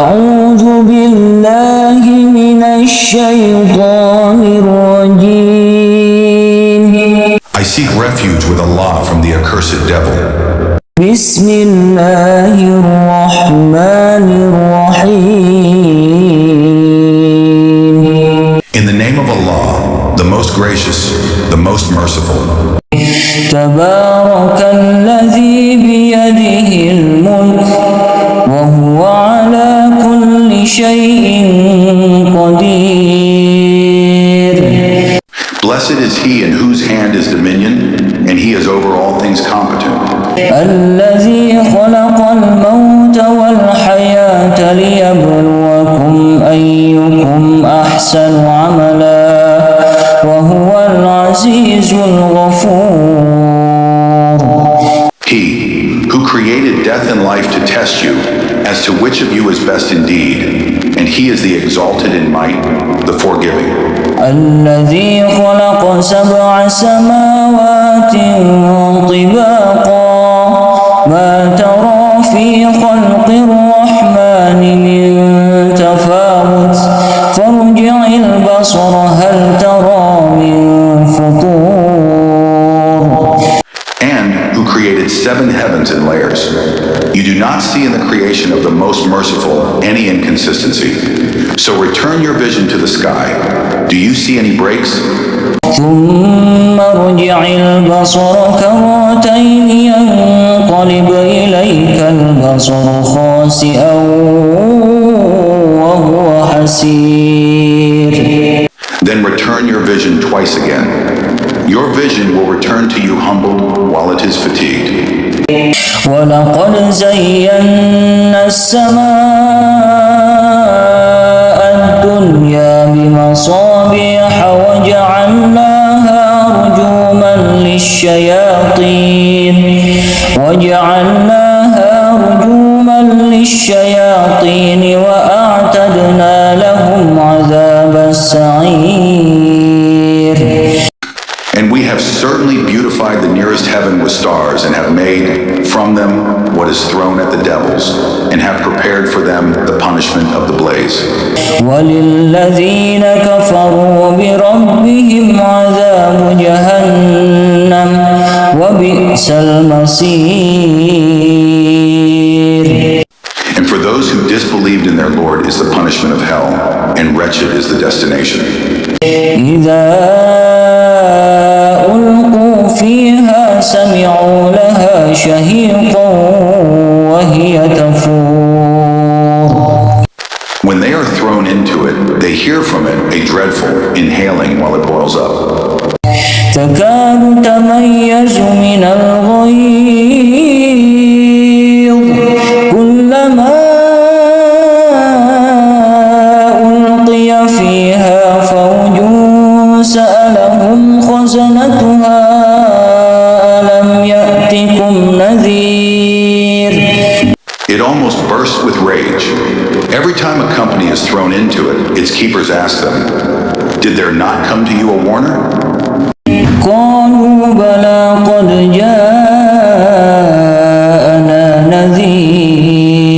أعوذ بالله من الشيطان الرجيم. I seek refuge with Allah from the accursed devil. بسم الله الرحمن الرحيم. In the name of Allah, the most gracious, the most merciful. تبارك الذي بيده الملك وهو على كل شيء قدير. Blessed is he in whose hand is dominion, and he is over all things competent. الذي خلق الموت والحياة ليبلوكم أيكم أحسن عملا وهو العزيز الغفور. He who created death and life to test you as to which of you is best indeed, and he is the exalted in might, the forgiving. الذي خلق سبع سماوات طباقا ما ترى في خلق الرحمن من تفاوت فارجع البصر هل ترى من فطور. And who created 7 heavens in layers. You do not see in the creation of the most merciful any inconsistency. So return your vision to the sky. Do you see any breaks? ثم ارجع البصر كرتين ينقلب إليك البصر خاسئا وهو حسير. Then return your vision twice again. Your vision will return to you humbled while it is fatigued. ولقد زينا السماء الدنيا بمصابيح وجعلناها رجوما للشياطين وأعتدنا لهم عذاب السعير. And we have certainly beautified the nearest heaven with stars, and have made from them what is thrown at the devils, and have prepared for them the punishment of the blaze. وللذين كفروا بربهم عذاب جهنم وبئس المصير. And for those who disbelieved in their Lord is the punishment of hell, and wretched is the destination. إذا ألقوا فيها سمعوا لها شهيقا وهي تفور. When they are thrown into it, they hear from it a dreadful inhaling while it boils up. تكاد تميز من الغيظ كلما ألقي فيها فوج سألهم خزنتها ألم يأتكم نذير. It almost bursts with rage. Every time a company is thrown into it, its keepers ask them, "Did there not come to you a warner?" قالوا بلى قد جاءنا نذير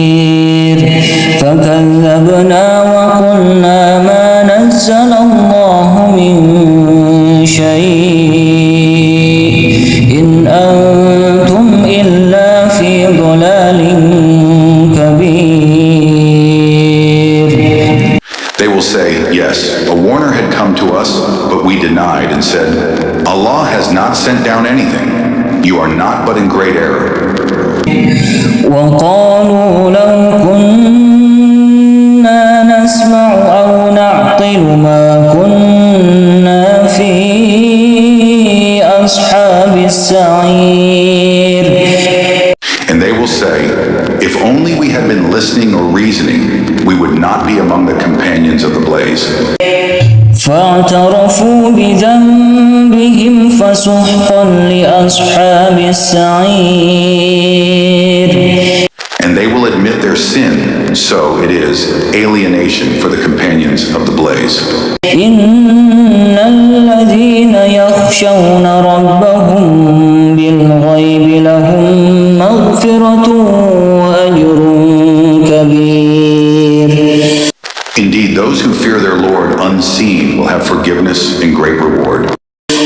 فكذبنا وقلنا ما نزل الله من شيء إن أنتم إلا في ضلال كبير. They will say, "Yes, a warner had come to us, but we denied and said, Allah has not sent down anything. You are not but in great error." وقالوا لو كنا نسمع أو نعقل ما كنا في أصحاب السعير. And they will say, "If only we had been listening or reasoning, we would not be among the companions of the blaze." فاعترفوا بذنبهم فسحقا لأصحاب السعير. And they will admit their sin, so it is alienation for the companions of the blaze. إن الذين يخشون ربهم بالغيب لهم مغفرة وأجر كبير. Indeed, those who fear their Lord unseen will have forgiveness and great reward.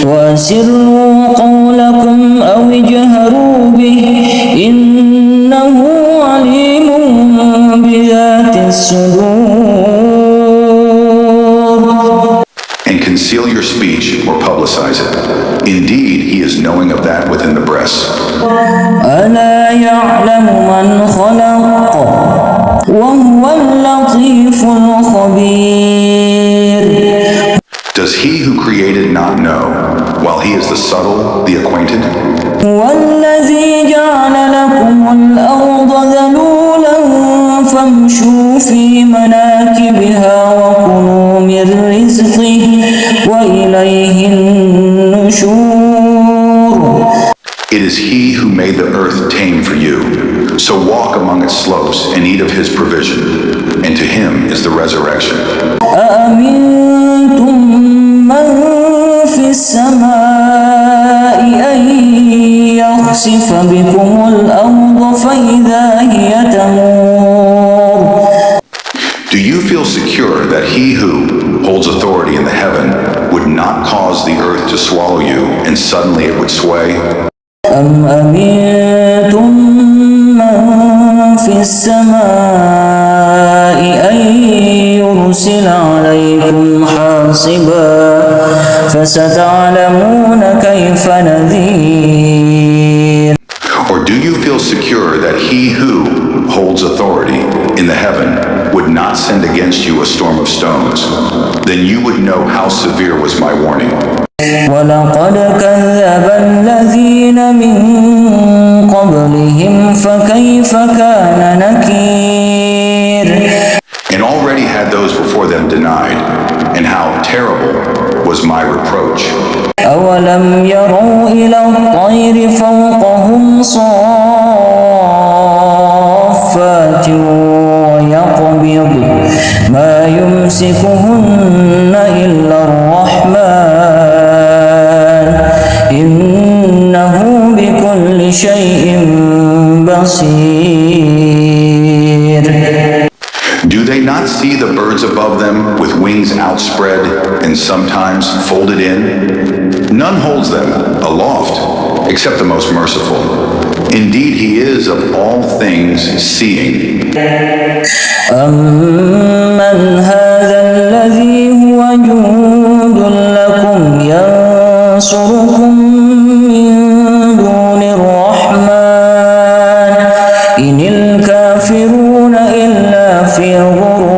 وأسروا قولكم أو اجهروا به إنه عليم بذات الصدور. And conceal your speech or publicize it. Indeed, he is knowing of that within the breast. ألا يعلم من خلق وهو اللطيف الخبير. Does he who created not know, while he is the subtle, the acquainted? والذي جعل لكم الأرض ذلولا فامشوا في مناكبها وكلوا من رزقه وإليه النشور. It is he who made the earth tame for you. So walk among its slopes and eat of his provision, and to him is the resurrection. أأمنتم من في السماء أن يخسف بكم الأرض فإذا هي تمور. Do you feel secure that he who holds authority in the heaven would not cause the earth to swallow you and suddenly it would sway? أم أمنتم من في السماء أن يرسل عليكم حاصبا فستعلمون كيف نذير. Or do you feel secure that he who holds authority in the heaven would not send against you a storm of stones? Then you would know how severe was my warning. ولقد كذب الذين من قبلهم فكيف كان نكير. And already had those before them denied, and how terrible was my reproach. أولم يروا إلى الطير فوقهم صافات ويقبض ما يمسكهن إلا الرحمن إنه بكل شيء بصير. Do they not see the birds above them with wings outspread and sometimes folded in? None holds them aloft except the most merciful. Indeed, he is of all things seeing. أمن هذا الذي هو جند لكم ينصركم من دون الرحمن إن الكافرون إلا في غرور.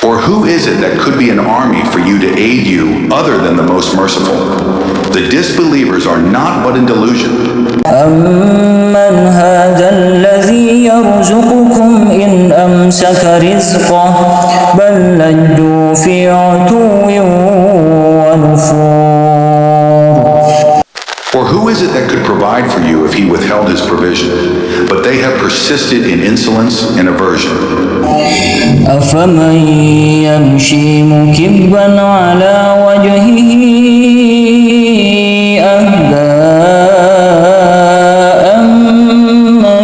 Or who is it that could be an army for you to aid you other than the most merciful? The disbelievers are not but in delusion. أمن هذا الذي يرزقكم إن أمسك رزقه بل لجوا في عتو ونفور. Or who is it that could provide for you if he withheld his provision? But they have persisted in insolence and aversion. أفمن يمشي مكبا على وجهه أهدى أمن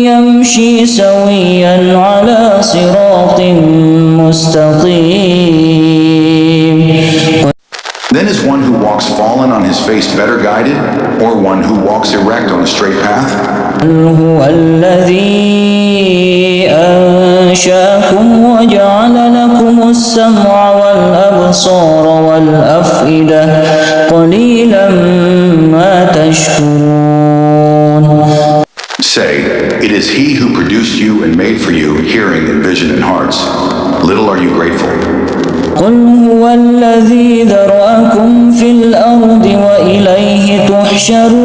يمشي سويا على صراط مستقيم. Then is one who walks fallen on his face better guided, or one who walks erect on a straight path? هو الذي أنشأكم وجعل لكم السمع والأبصار والأفئدة قليلا ما تشكرون. Say, it is he who produced you and made for you hearing and vision and hearts. Little are you grateful. قل هو الذي ذرأكم في الأرض وإليه تحشرون.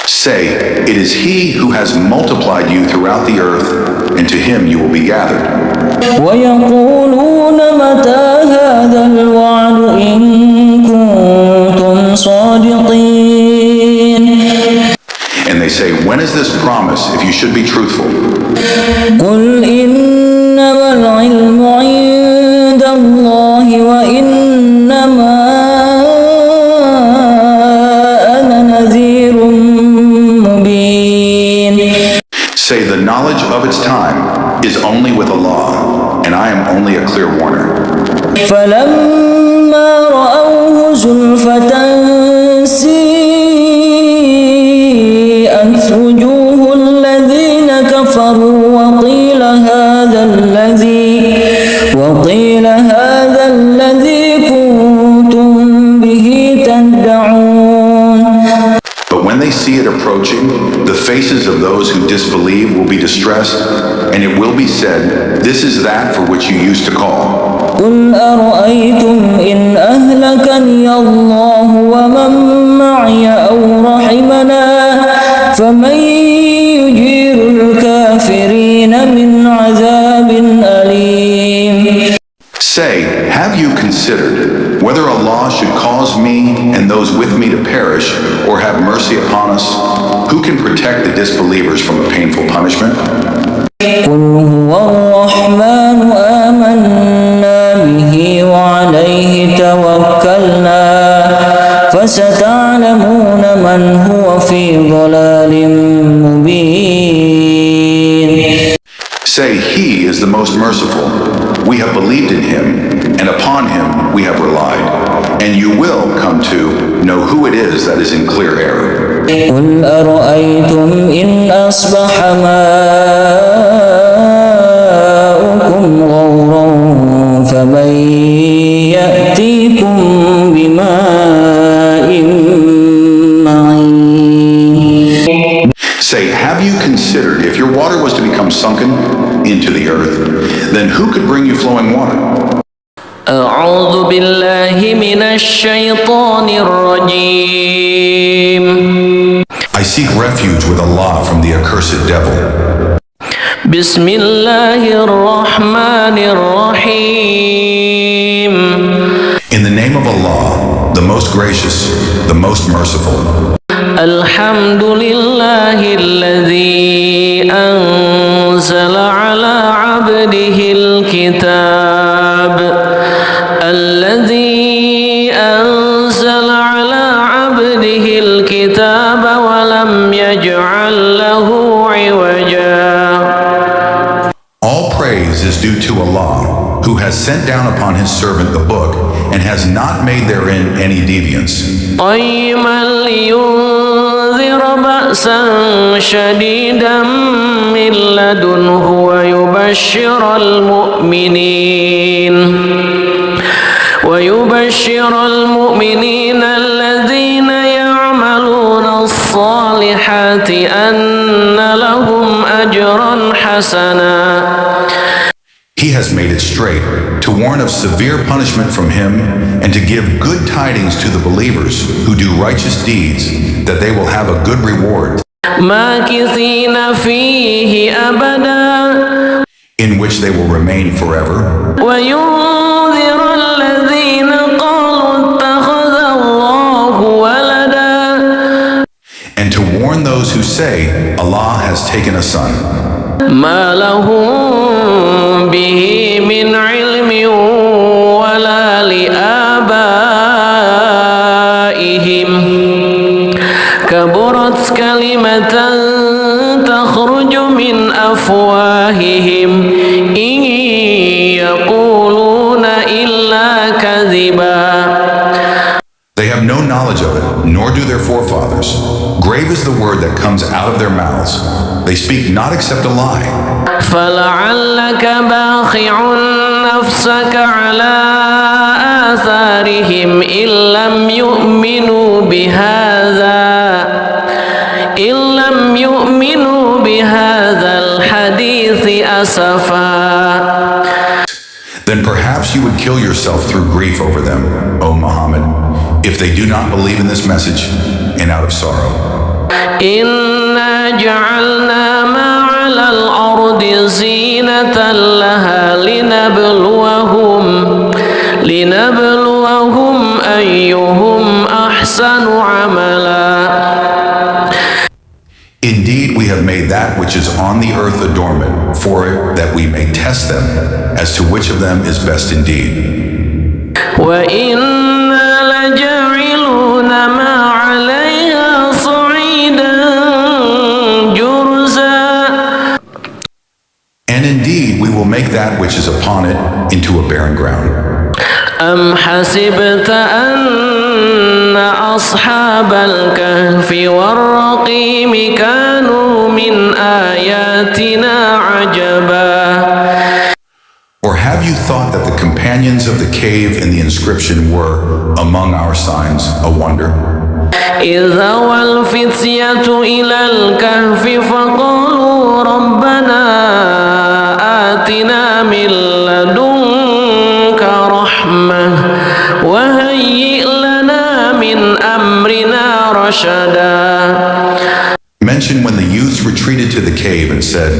Say, it is he who has multiplied you throughout the earth, and to him you will be gathered. ويقولون متى هذا الوعد إن كنتم صادقين. And they say, when is this promise if you should be truthful? قل إنما العلم عند الله وإنما knowledge of its time is only with Allah, and I am only a clear warner. فلما رأوه زلفة سيئت وجوه الذين كفروا وقيل هذا الذي كنتم به تدعون. But when they see it approaching, the faces of those who disbelieve will be distressed, and it will be said, "This is that for which you used to call." قل أرأيتم إن أهلكني الله ومن معي أو رحمنا فمن يجير الكافرين من عذاب أليم. Say, have you considered whether Allah should cause me and those with me to perish or have mercy upon us? Who can protect the disbelievers from a painful punishment? قل هو الرحمن آمنا به وعليه توكلنا فستعلمون من هو في ضلال مبين. Say, He is the most merciful. We have believed in Him, and upon Him we have relied. And you will come to know who it is that is in clear error. قل أرأيتم إن أصبح ماؤكم غورا فمن يأتيكم بماء معين. Say, have you considered if your water was to become sunken into the earth, then who could bring you flowing water? أعوذ بالله من الشيطان الرجيم. I seek refuge with Allah from the accursed devil. بسم الله الرحمن الرحيم. In the name of Allah, the most gracious, the most merciful. الحمد لله الذي أنزل على عبده الكتاب ولم يجعل له عوجا. All praise is due to Allah, who has sent down upon His servant the book and has not made therein any deviance. قيما لينذر بأسا شديدا من لدنه ويبشر المؤمنين الذين يعملون الصالحات أن لهم أجرا حسنا. He has made it straight to warn of severe punishment from Him and to give good tidings to the believers who do righteous deeds that they will have a good reward, ماكثين فيه أبدا in which they will remain forever. وينذر الذين قالوا اتخذ الله ولدا. And to warn those who say, Allah has taken a son. ما لهم به من علم ولا لآبائهم كبرت كلمة تخرج من أفواههم إن يقولون إلا كذبا. They have no knowledge of it, nor do their forefathers. Grave is the word that comes out of their mouths. They speak not except a lie. فلعلك باخع نفسك على آثارهم إن لم يؤمنوا بهذا الحديث أسفا. Then perhaps you would kill yourself through grief over them, O Muhammad, if they do not believe in this message and out of sorrow. إنا جعلنا ما على الأرض زينة لها لنبلوهم أيهم أحسن عملا. Indeed, we have made that which is on the earth adornment for it, that we may test them as to which of them is best indeed. وإنا لجاعلون ما عليها صعيدا جرزا. make that which is upon it into a barren ground. أم حسبت أن أصحاب الكهف والرقيم كانوا من آياتنا عجبا Or have you thought that the companions of the cave and the inscription were, among our signs, a wonder? إذ أوى الفتية إلى الكهف فقالوا ربنا آتنا من لدنك رحمة وهيئ لنا من أمرنا رشدا. Mention when the youths retreated to the cave and said,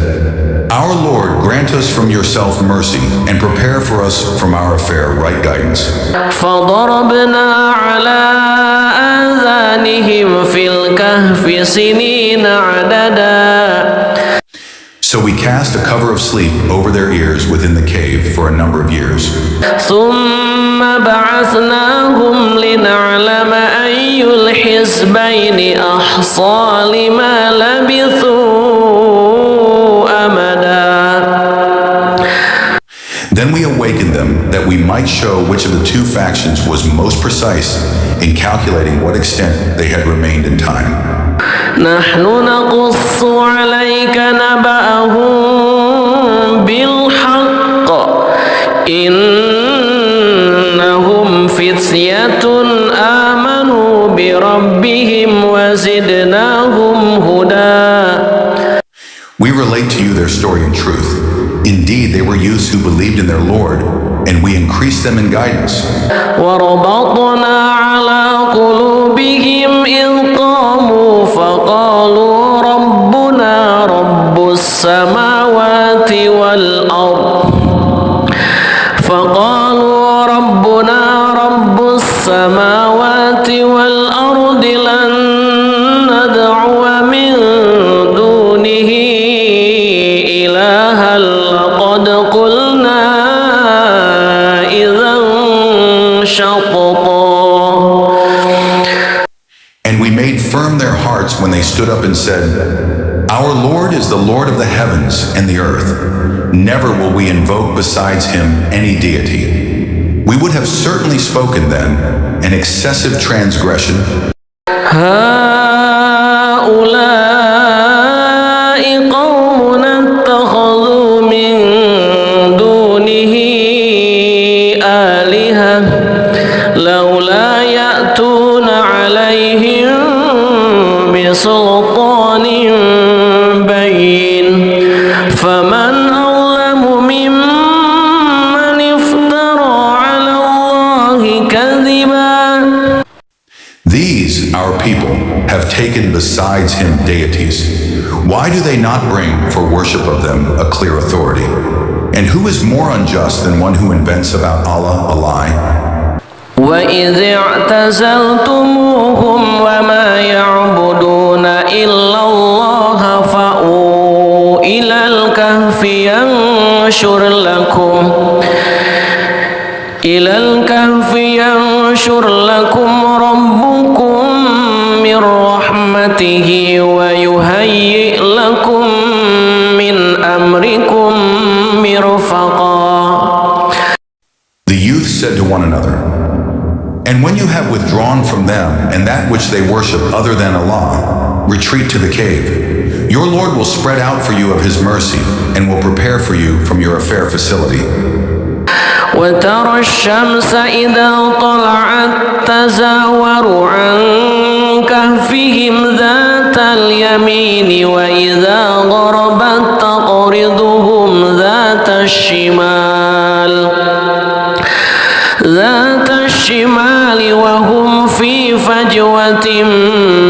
Our Lord, grant us from yourself mercy and prepare for us from our affair right guidance. فضربنا على آذانهم في الكهف سنين عددا. So we cast a cover of sleep over their ears within the cave for a number of years. ثم بعثناهم لنعلم أي الحزبين أحصى لما لبثوا أمدا. Then we awakened them that we might show which of the two factions was most precise in calculating what extent they had remained in time. نحن نقص عليك نبأهم بالحق إنهم فتية آمنوا بربهم وزدناهم هدى. We relate to you their story in truth. Indeed, they were youths who believed in their Lord, and we increased them in guidance. وربطنا على قلوبهم إذ قاموا فقالوا ربنا رب السماوات والأرض لن ندعو من دونه إلها لقد قلنا إذا شططا. And we made firm their hearts when they stood up and said, Our Lord is the Lord of the heavens and the earth. Never will we invoke besides him any deity. We would have certainly spoken then an excessive transgression. هؤلاء قوم اتخذوا من دونه آلهة لولا يأتون عليهم بسلطان بين فمن أظلم ممن افترى على الله كذبا. These, our people, have taken besides him deities. Why do they not bring for worship of them a clear authority? And who is more unjust than one who invents about Allah a lie? وَإِذِ اعْتَزَلْتُمُوهُمْ وَمَا يَعْبُدُونَ إِلَّا اللَّهَ فَأْوُوا إِلَى الْكَهْفِ ينشر لكم ربكم من رحمته ويهيئ لكم من أمركم مرفقا. The youth said to one another, And when you have withdrawn from them and that which they worship other than Allah, retreat to the cave. Your Lord will spread out for you of his mercy and will prepare for you from your affair facility. وترى الشمس إذا طلعت تزاور عن كهفهم ذات اليمين وإذا غربت تقرضهم ذات الشمال وهم في فجوة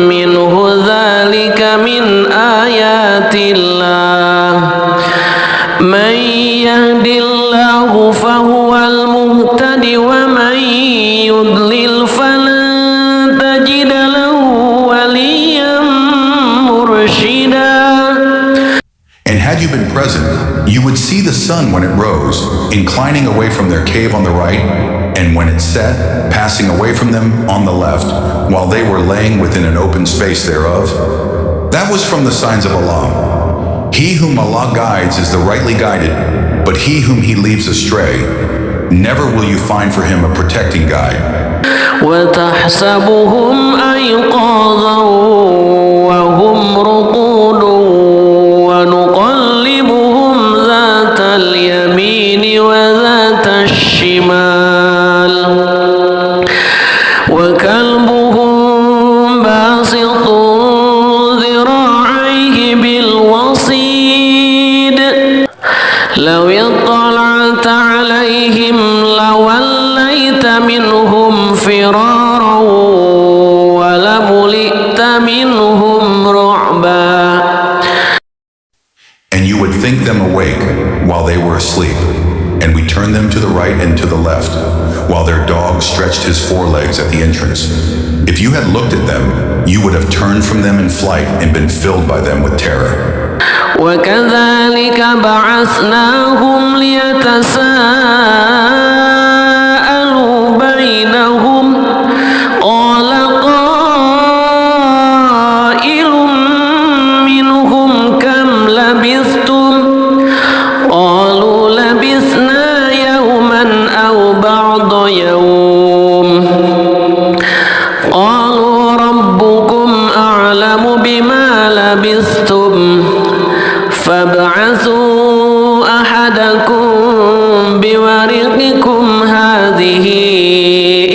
منه ذلك من آيات الله من يهد الله فهو المهتد ومن يضلل فلن تجد له وليا مرشدا. And had you been present, you would see the sun when it rose, inclining away from their cave on the right, and when it set, passing away from them on the left, while they were laying within an open space thereof. That was from the signs of Allah. He whom Allah guides is the rightly guided, but he whom he leaves astray, never will you find for him a protecting guide. وتحسبهم أيقاظا وهم رقود ونقلبهم ذات اليمين وذات الشمال وكلبهم باسط ذراعيه بالوصيد لو اطلعت عليهم لوليت منهم فرارا ولملئت منهم رعبا. And you would think them awake while they were asleep, and we turned them to the right and to the left, while their dog stretched his forelegs at the entrance. If you had looked at them, you would have turned from them in flight and been filled by them with terror. وكذلك بعثناهم ليتساءلوا بينهم قال قائل منهم كم لبثتم قالوا لبثنا يوما أو بعض يوم قالوا ربكم أعلم بما لبثتم فابعثوا أحدكم بورقكم هذه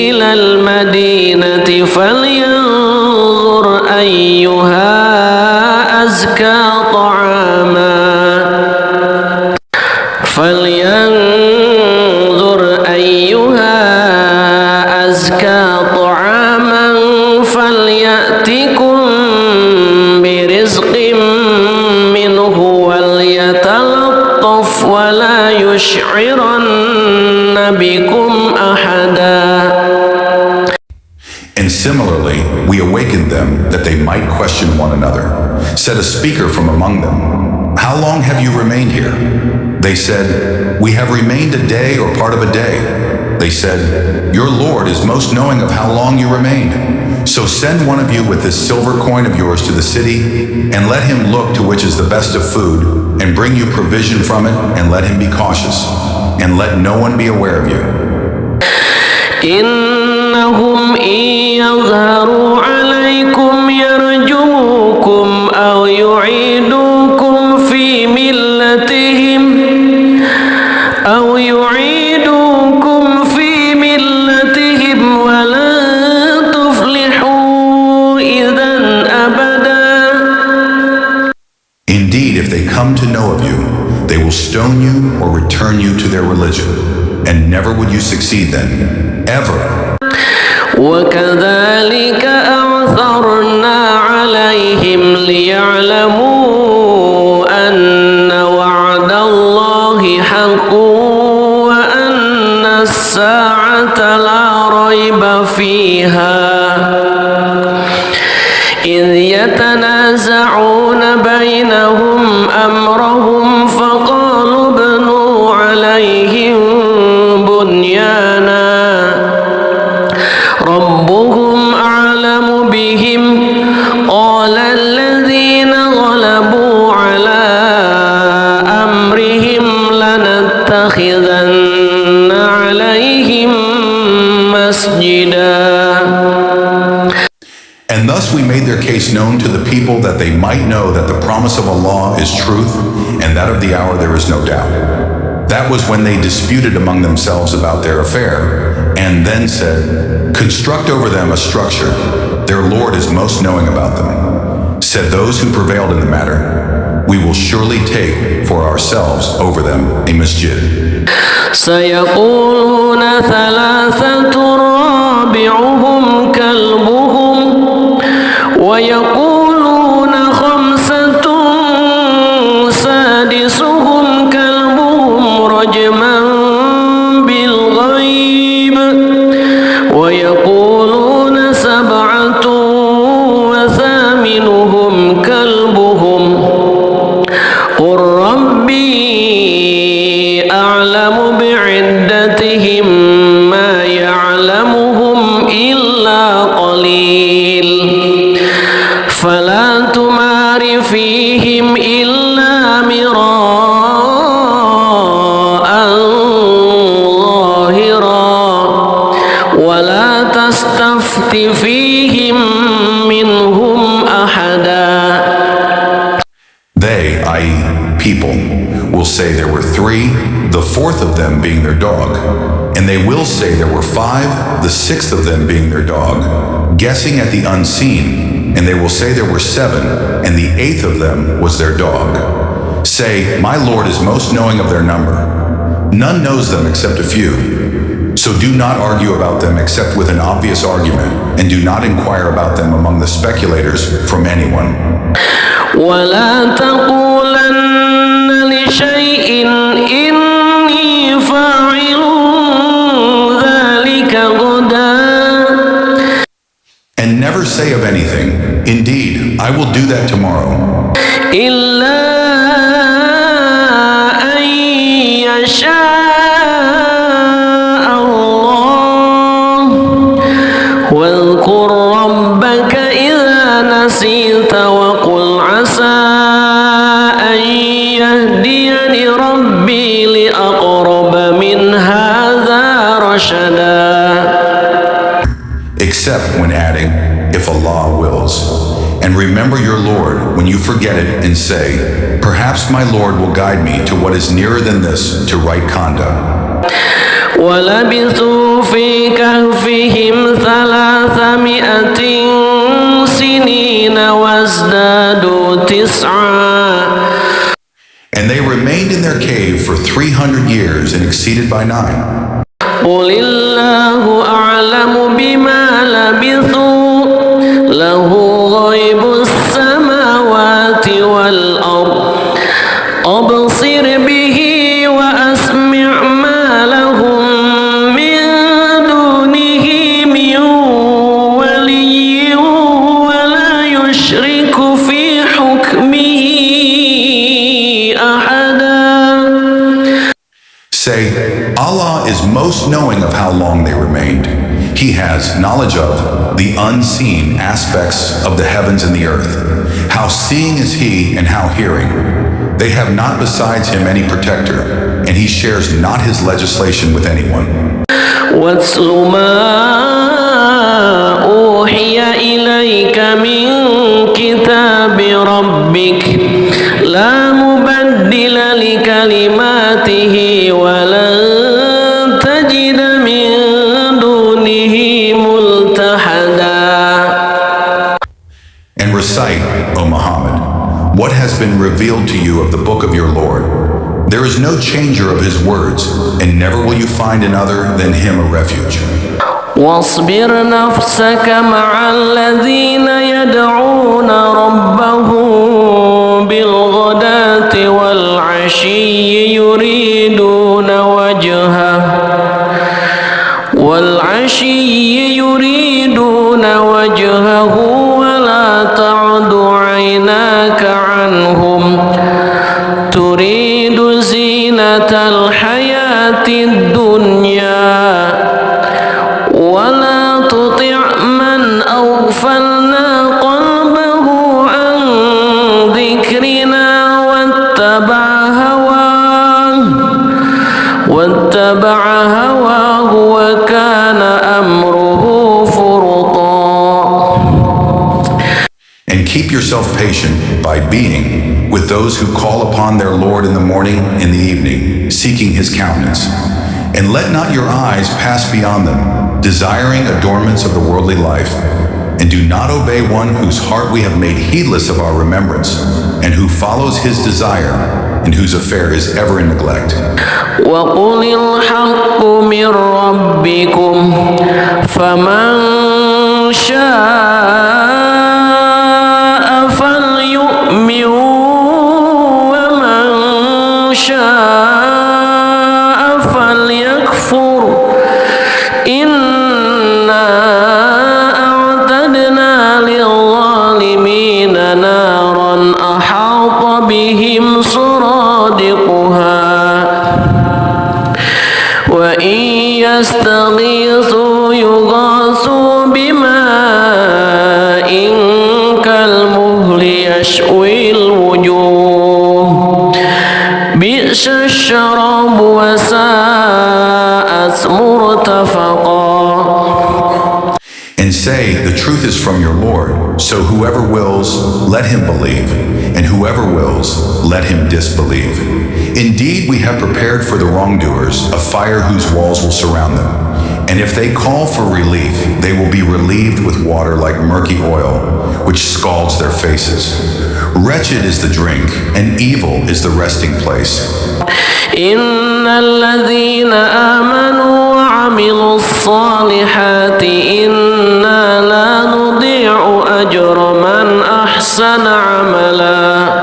إلى المدينة فلينظر أيها أزكى طعاما فليأتكم برزق منه وليتلطف ولا يشعرن بكم أحدا. And similarly, we awakened them that they might question one another. Said a speaker from among them, "How long have you remained here?" They said, "We have remained a day or part of a day." They said, "Your Lord is most knowing of how long you remained. So send one of you with this silver coin of yours to the city, and let him look to which is the best of food, and bring you provision from it, and let him be cautious, and let no one be aware of you." إنهم إن يظهروا عليكم يرجموكم أو يعيدوكم في ملتهم ولن تفلحوا إذا أبدا. Indeed, if they come to know of you, they will stone you or return you to their religion, and never would you succeed then, ever. وكذلك أعثرنا عليهم ليعلموا أن وعد الله حق وأن الساعة لا ريب فيها إذ يتنازعون بينهم أمرهم فقالوا ابنوا عليهم بنيانا ربهم أعلم بهم قال الذين غلبوا على أمرهم لنتخذن عليهم مسجدا. And thus we made their case known to the people that they might know that the promise of Allah is truth, and that of the hour there is no doubt. That was when they disputed among themselves about their affair, and then said, "Construct over them a structure. Their Lord is most knowing about them." Said those who prevailed in the matter, "We will surely take for ourselves over them a masjid." سيقولون ثلاثة رابعهم كلبهم ويقولون خمسة سادسهم كلبهم رجما بالغيب ويقولون سبعة وثامنهم كلبهم قل ربي أعلم بعدتهم ما يعلمهم إلا قليل فلا تمار فيهم إلا مراء ظاهرا ولا تستفت فيهم منهم أحدا. They, i.e., people, will say there were three, the fourth of them being their dog. And they will say there were five, the sixth of them being their dog, guessing at the unseen. And they will say there were seven, and the eighth of them was their dog. Say, my Lord is most knowing of their number. None knows them except a few. So do not argue about them except with an obvious argument, and do not inquire about them among the speculators from anyone. ولا تقولن لشيء إني فاعل ذلك غدا. And never say of anything, indeed, I will do that tomorrow. إلا أن يشاء الله واذكر ربك إذا نسيت وقل عسى أن يهديني ربي لأقرب من هذا رشدا. Except when adding, if Allah wills. And remember your Lord when you forget it and say, perhaps my Lord will guide me to what is nearer than this, to right conduct. ولبثوا في كهفهم 300 سنين وازدادوا 9. And they remained in their cave for 300 years and exceeded by 9. قل الله أعلم بما لبثوا له غيب السماوات والأرض أبصر به وأسمع ما لهم من دونه من ولي ولا يشرك في حكمه أحدا. Say, Allah is most knowing of how long they remained. He has knowledge of the unseen aspects of the heavens and the earth. How seeing is He and how hearing. They have not besides Him any protector, and He shares not His legislation with anyone. واتل ما أوحي إليك من كتاب ربك لا مبدل لكلماته ولن تجد من دونه ملتحدا. And recite, O Muhammad, what has been revealed to you of the book of your Lord. There is no changer of His words, and never will you find another than Him a refuge. واصبر نفسك مع الذين يدعون ربهم بالغداة والعشي يريدون وجهه ولا تعد عيناك عنهم تريد زينة الحياة الدنيا ولا تطع من أغفلنا قلبه عن ذكرنا واتبع هواه وكان أمره فرطا. And keep yourself patient by being with those who call upon their Lord in the morning and the evening, seeking His countenance. And let not your eyes pass beyond them, desiring adornments of the worldly life. And do not obey one whose heart we have made heedless of our remembrance, and who follows his desire, and whose affair is ever in neglect. وَقُلِ الْحَقُّ مِنْ رَبِّكُمْ فَمَنْ شَاءَ فَلْيُؤْمِنْ وَمَنْ شَاءَ فَلْيَكْفُرْ إِنَّا أَعْتَدْنَا لِلظَّالِمِينَ نَارًا أَحَاطَ بِهِمْ سُرَادِقُهَا وَإِنْ يَسْتَغِيثُوا يُغَاثُوا بِمَاءٍ كَالْمُهْلِ يَشْوِي الشراب وساءت مرتفقا. And say, the truth is from your Lord, so whoever wills, let him believe, and whoever wills, let him disbelieve. Indeed, we have prepared for the wrongdoers a fire whose walls will surround them. And if they call for relief, they will be relieved with water like murky oil, which scalds their faces. Wretched is the drink, and evil is the resting place. إن الذين آمنوا وعملوا الصالحات إنا لا نضيع أجر من أحسن عملا.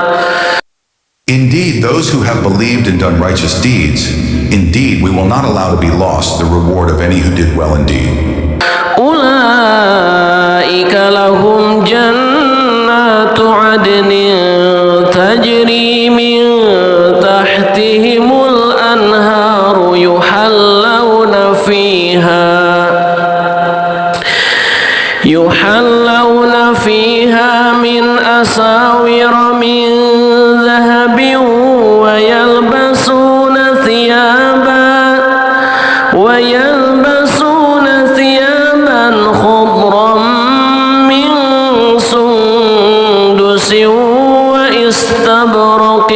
Indeed, those who have believed and done righteous deeds, indeed, we will not allow to be lost the reward of any who did well indeed. أولئك لهم جنات عدن تجري من تحتهم الأنهار يحلون فيها من أساور من ذهب ويلبسون ثيابا خضرا من سندس واستبرق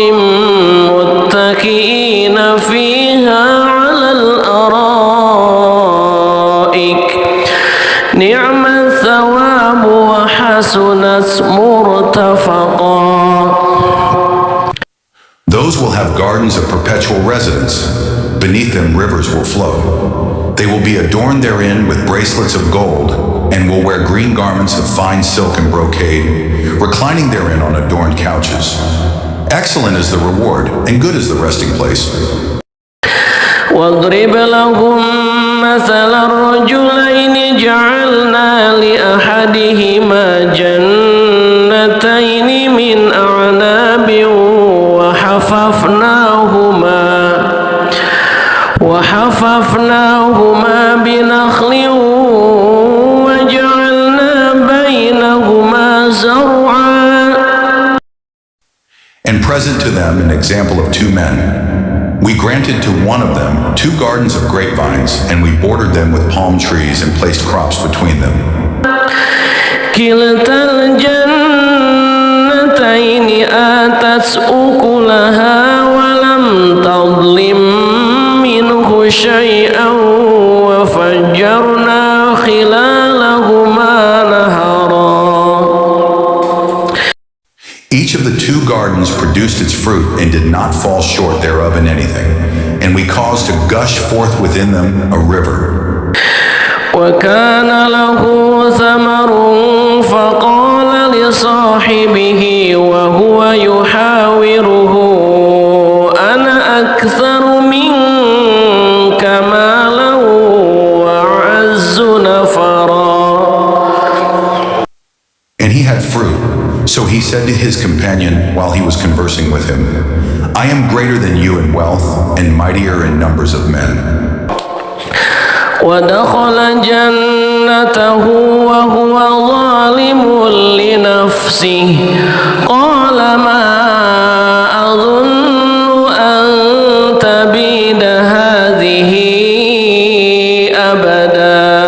متكئين فيها على الأرائك نعم الثواب وحسنت مرتفقا. Those will have gardens of perpetual residence. Beneath them rivers will flow. They will be adorned therein with bracelets of gold, and will wear green garments of fine silk and brocade, reclining therein on adorned couches. Excellent is the reward, and good is the resting place. واضرب لهم مثل الرجلين جعلنا لأحدهما جنتين من أعناب وحففناهما بنخل وجعلنا بينهما زرعا. And present to them an example of two men. We granted to one of them 2 gardens of grapevines, and we bordered them with palm trees and placed crops between them. كلتا الجنتين آتت أكلها ولم تظلم منه شيئا وفجرنا خلالهما نهرا. Each of the 2 gardens produced its fruit and did not fall short thereof in anything, and we caused to gush forth within them a river. وكان له ثمر فقال لصاحبه وهو يحاوره أنا أكثر منك مالا وأعز نفرا. And he had fruit, so he said to his companion while he was conversing with him, I am greater than you in wealth and mightier in numbers of men. ودخل جنته وهو ظالم لنفسه قال ما أظن أن تبيد هذه أبدا.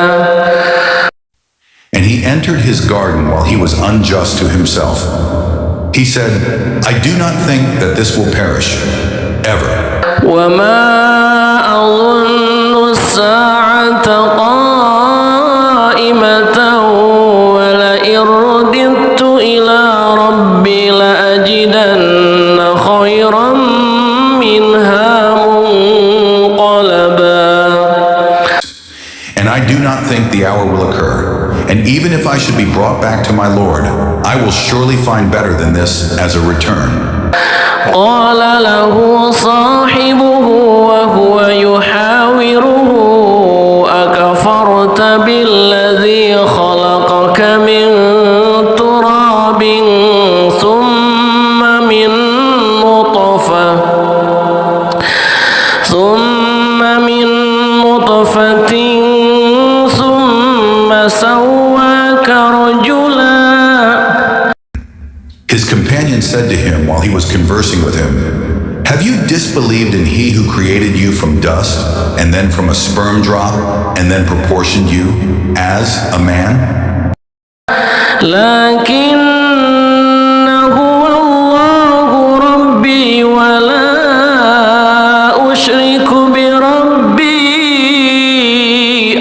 And he entered his garden while he was unjust to himself. He said, I do not think that this will perish, ever. وما أظن الساعة قائمة ولئن رددت إلى ربي لأجدن خيرا منها منقلبا. And I do not think the hour will occur. And even if I should be brought back to my Lord, I will surely find better than this as a return. قال له صاحبه وهو يحاوره أكفرت بالذي خلقك من تراب ثم من نطفة ثم سواك رجلا. His companion said to him while he was conversing with him, Have you disbelieved in He who created you from dust, and then from a sperm drop, and then proportioned you as a man? لكن هو الله ربي ولا أشرك بربي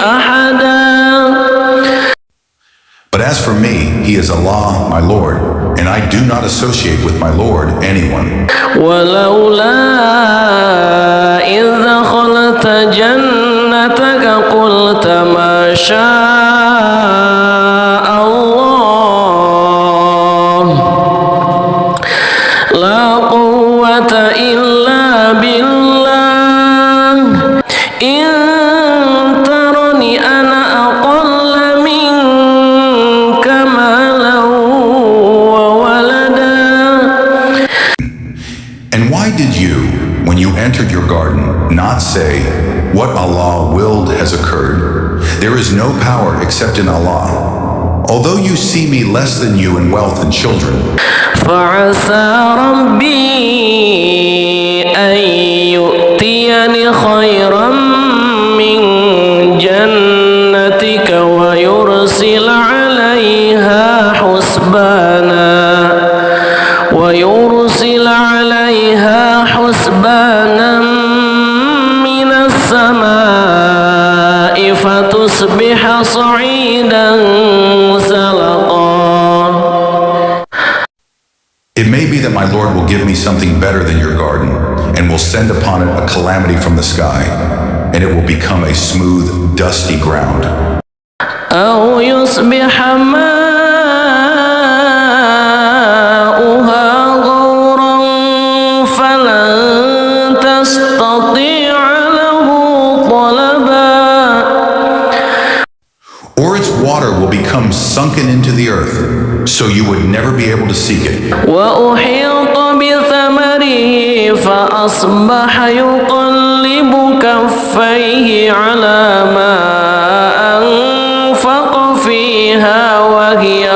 أحدا. But as for me, He is Allah, my Lord, and I do not associate with my Lord anyone. ولولا إذ دخلت جنتك قلت ما شاء الله لا قوة إلا بالله إن ترني أنا أقل منك مالا وولدا. And why did you, when you entered your garden, not say, what Allah willed has occurred? There is no power except in Allah. Although you see me less than you in wealth and children, فعسى ربي أن يؤتيني خيرا من جنتك ويرسل عليها حسبانا من السماء فتصبح صعيدا زلقا. it may be that my Lord will give me something better than your garden, and will send upon it a calamity from the sky, and it will become a smooth, dusty ground. أو يصبح ماؤها غورا فلن تستطيع له طلبا. Or its water will become sunken into the earth, so you would never be able to seek it. وأحيط بثمره فأصبح يقلب كفيه على ما أنفق فيها وهي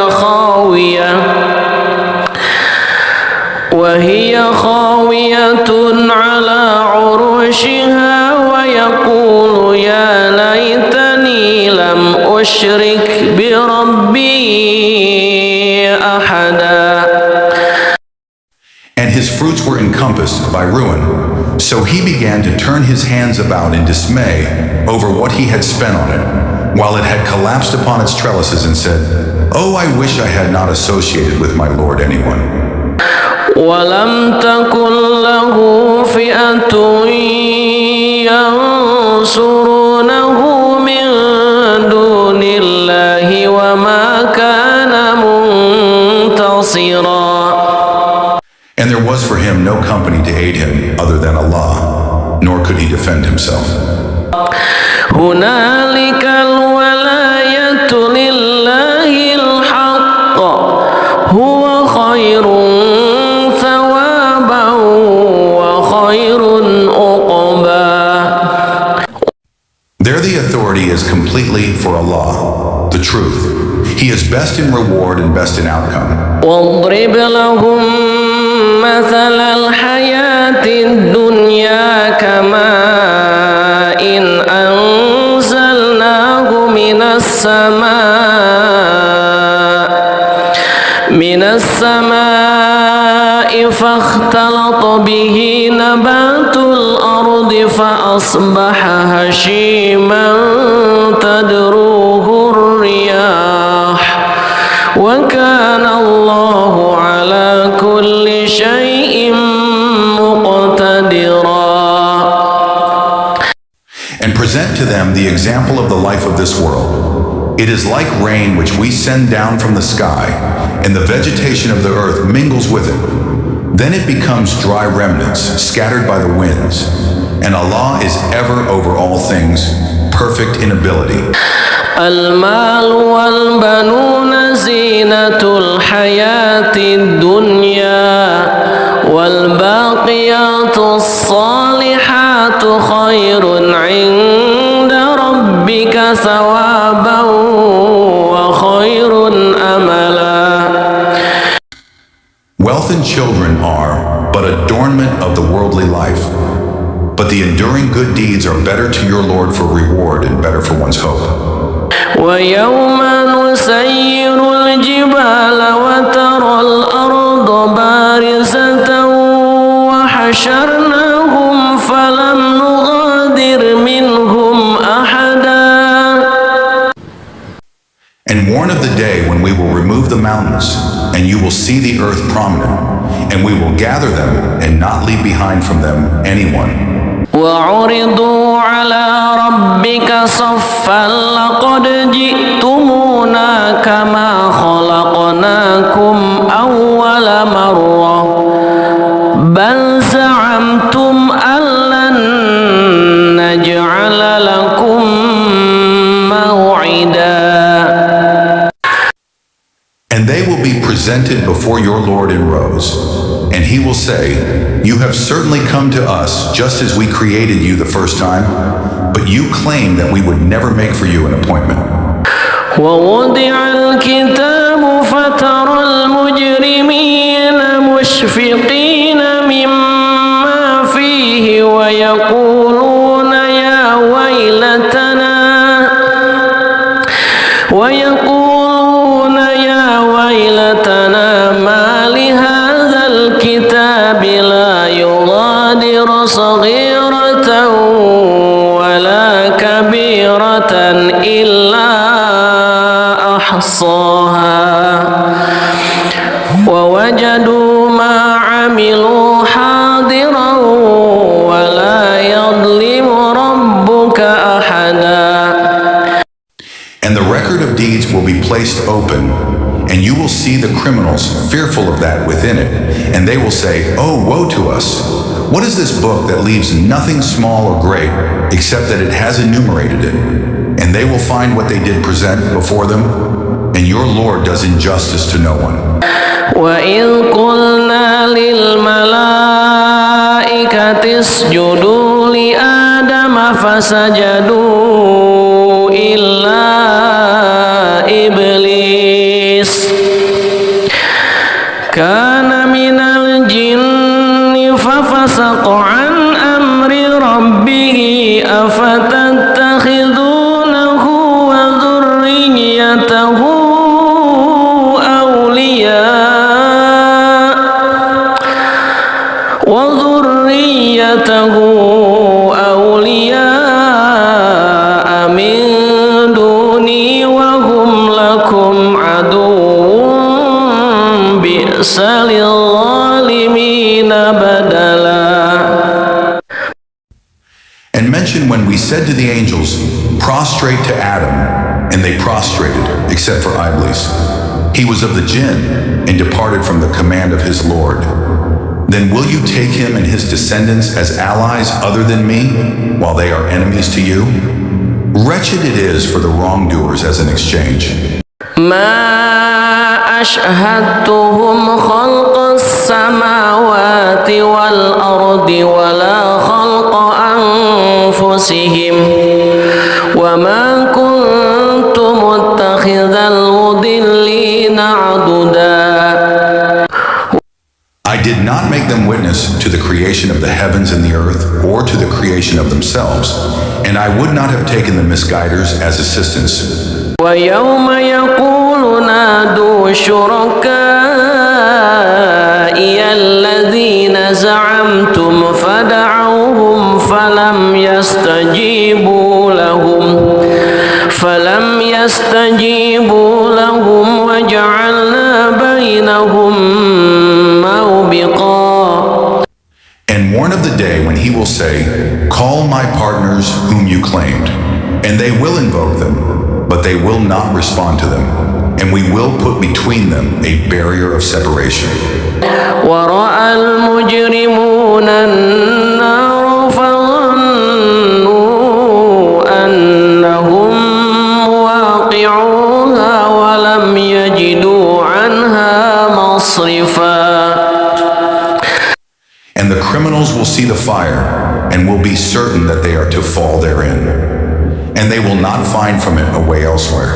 خاوية على عروشها ويقول يا ليتني لم أشرك بربي أحدا. And his fruits were encompassed by ruin, so he began to turn his hands about in dismay over what he had spent on it, while it had collapsed upon its trellises, and said, "Oh, I wish I had not associated with my Lord anyone." ولم تكن له فئة ينصرونه من دون الله وما كان منتصرا. And there was for him no company to aid him other than Allah, nor could he defend himself. هنالك الولاية لله الحق هو خير ثوابا وخير عقبا. There the authority is completely for Allah, the truth. He is best in reward and best in outcome. واضرب لهم مثل الحياة الدنيا كماء أنزلناه من السماء فاختلط به نبات الأرض فأصبح هشيما تذروه الرياح وكان الله على كل شيء مقتدرا. And present to them the example of the life of this world. It is like rain which we send down from the sky, and the vegetation of the earth mingles with it. Then it becomes dry remnants scattered by the winds. And Allah is ever over all things, perfect in ability. المال والبنون زينة الحياة الدنيا والباقيات الصالحات خير عند ربك ثوابا وخير أملا. Wealth and and children are but adornment of the worldly life, but the enduring good deeds are better to your Lord for reward and better for one's hope. ويوم نسير الجبال وترى الأرض بارزة وحشرناهم فلم نغادر منهم أحدا. And warn of the day when we will remove the mountains, and you will see the earth prominent, and we will gather them and not leave behind from them anyone. وعرضوا على ربك صفا لقد جئتمونا كما خلقناكم أول مرة بل زعمتم أن لن نجعل لكم موعدا. And they will be presented before your Lord in rows, and he will say, "You have certainly come to us just as we created you the first time, but you claimed that we would never make for you an appointment." ووضع الكتاب فترى المجرمين مشفقين مما فيه ويقولون يا ويلتنا ما لهذا الكتاب لا يغادر صغيرة ولا كبيرة إلا أحصاها ووجدوا ما عملوا حاضرا ولا يظلم ربك أحدا. And the record of deeds will be placed open, and you will see the criminals fearful of that within it, and they will say, "Oh, woe to us! What is this book that leaves nothing small or great, except that it has enumerated it?" And they will find what they did present before them, and your Lord does injustice to no one. وَإِذْ قُلْنَا لِلْمَلَائِكَةِ اسْجُدُوا لِآدَمَ فَسَجَدُوا إِلَّا إِبْلِيسَ كَانَ مِنَ الْجِنِّ فَفَسَقَ عَنْ أَمْرِ رَبِّهِ أَفَتَتَّخِذُونَهُ وَذُرِّيَّتَهُ أولياء من دوني وهم لكم عدو بئس للظالمين بدلا. And mention when we said to the angels, "Prostrate to Adam," and they prostrated, except for Iblis. He was of the jinn and departed from the command of his Lord. Then will you take him and his descendants as allies other than me, while they are enemies to you? Wretched it is for the wrongdoers as an exchange. ما أشهدتهم خلق السماوات والأرض ولا خلق أنفسهم وما كنت متخذ المضلين عضدا. I did not make them witness to the creation of the heavens and the earth, or to the creation of themselves, and I would not have taken the misguiders as assistants. ويوم يقول نادوا شركائي الذين زعمتم فدعوهم فلم يستجيبوا لهم وجعلنا بينهم موبقا. And warn of the day when he will say, "Call my partners whom you claimed," and they will invoke them, but they will not respond to them, and we will put between them a barrier of separation. ورأى المجرمون النار فظنوا أنهم واقعوها ولم يجدوا عنها مصرفا. And the criminals will see the fire and will be certain that they are to fall therein, and they will not find from it a way elsewhere.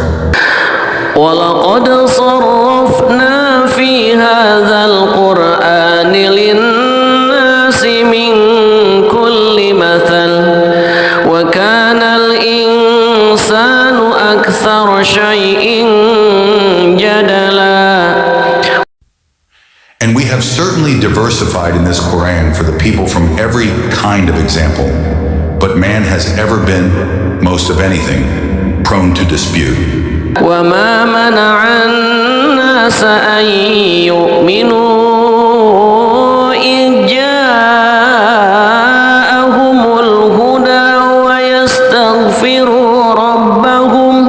وَلَقَدْ صَرَّفْنَا فِي هَذَا الْقُرْآنِ And we have certainly diversified in this Quran for the people from every kind of example, but man has ever been, most of anything, prone to dispute. وما منع الناس أن يؤمنوا إذ جاءهم الهدى ويستغفروا ربهم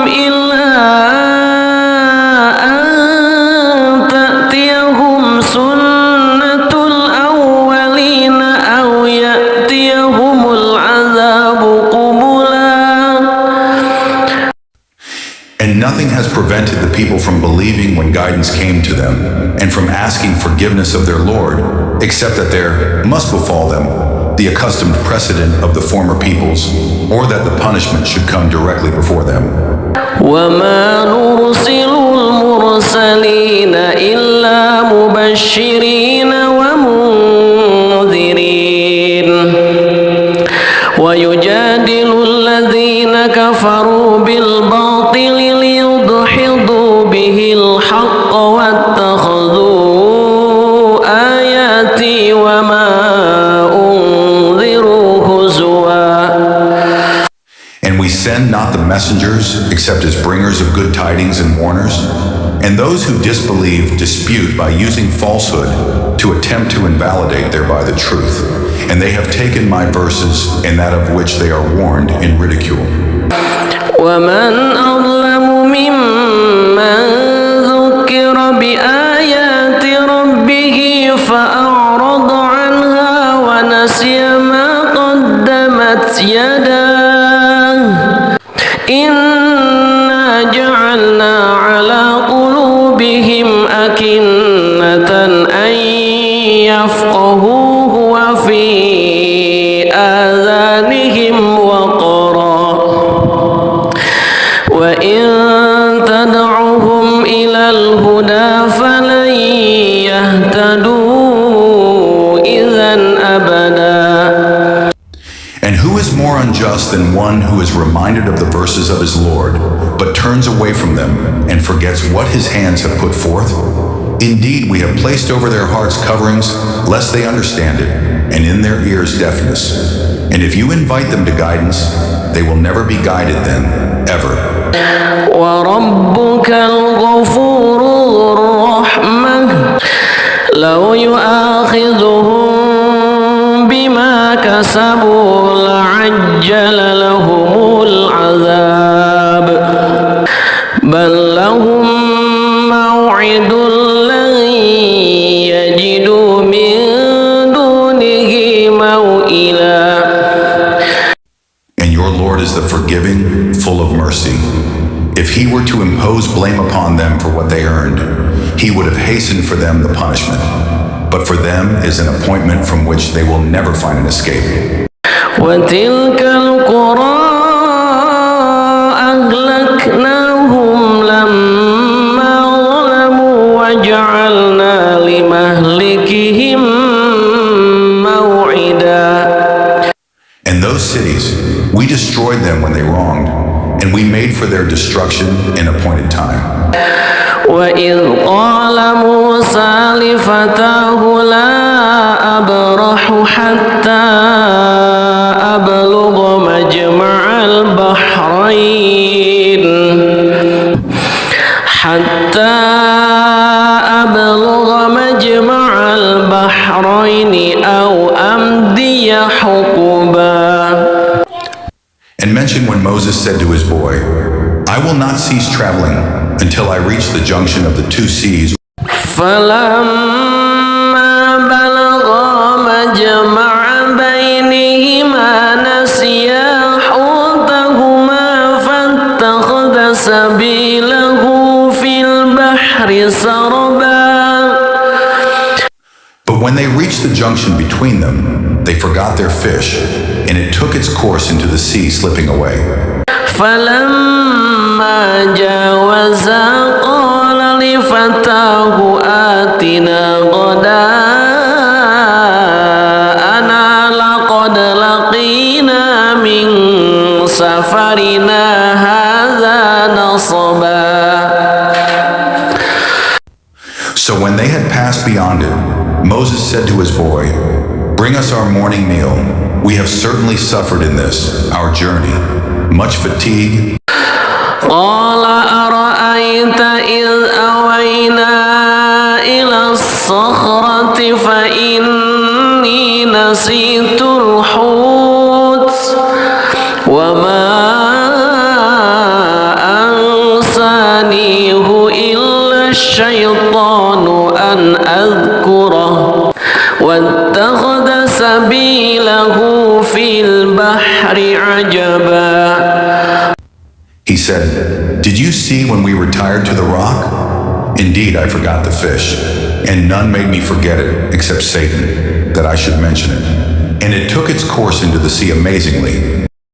إلا أن تأتيهم سنة الأولين أو يأتيهم العذاب قبلا. And nothing has prevented the people from believing when guidance came to them, and from asking forgiveness of their Lord, except that there must befall them the accustomed precedent of the former peoples, or that the punishment should come directly before them. وما نرسل المرسلين إلا مبشرين ومنذرين ويجادل الذين كفروا بالباطل ليدحضوا به الحق واتخذوا آياتي وما And we send not the messengers except as bringers of good tidings and warners. And those who disbelieve dispute by using falsehood to attempt to invalidate thereby the truth. And they have taken my verses and that of which they are warned in ridicule. ومن أظلم ممن ذكر بآيات ربه فأعرض عنها ونسي ما قدمت يداه إنا جعلنا على قلوبهم أكنة أن يفقهوه وفي آذانهم وقرا وإن تدعهم إلى الهدى فلن يهتدوا إذا أبدا. And who is more unjust than one who is reminded of the verses of his Lord, but turns away from them and forgets what his hands have put forth? Indeed, we have placed over their hearts coverings, lest they understand it, and in their ears deafness. And if you invite them to guidance, they will never be guided then, ever. وَرَبُّكَ الْغَفُورُ ذُو الرَّحْمَةِ لَوْ يُؤَاخِذُهُم بما كسبوا لعجل لهم العذاب بل لهم موعد لن يجدوا من دونه موئلا. And your Lord is the forgiving, full of mercy. If he were to impose blame upon them for what they earned, he would have hastened for them the punishment. But for them is an appointment from which they will never find an escape. وتلك القرى أهلكناهم لما ظلموا وجعلنا لمهلكهم موعدا. And those cities, we destroyed them when they wronged, and we made for their destruction an appointed time. وإذ قال موسى لفتاه لا أبرح حتى أبلغ مجمع البحرين أو أمضي حقبا. And mention when Moses said to his boy, I will not cease traveling until I reach the junction of the two seas. فلما بلغا مجمع بينهما نسيا حوتهما فاتخذ سبيله في البحر سربا. But when they reached the junction between them, they forgot their fish, and it took its course into the sea, slipping away. فلما جاوزا قال لفتاه آتنا غداءنا لقد لقينا من سفرنا هذا نصبا. So when they had passed beyond it, Moses said to his boy, "Bring us our morning meal. We have certainly suffered in this, our journey, much fatigue." قال أرأيت إذ أوينا إلى الصخرة فإني نسيت الحوت وما أنسانيه إلا الشيطان أن أذكره واتخذ سبيله في البحر عجبا. He said, "Did you see when we retired to the rock? Indeed, I forgot the fish, and none made me forget it except Satan, that I should mention it. And it took its course into the sea amazingly."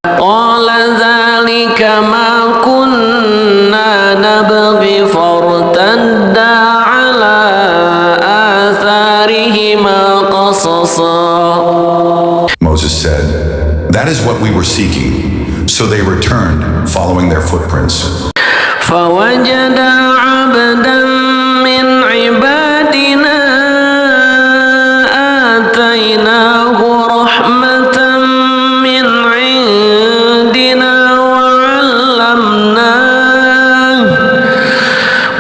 قال ذلك ما كنا نبغي فارتدا على آثارهما قصصا. Moses said, "That is what we were seeking." So they returned, following their footprints. فوجدا عبدا من عبادنا آتيناه رحمة من عندنا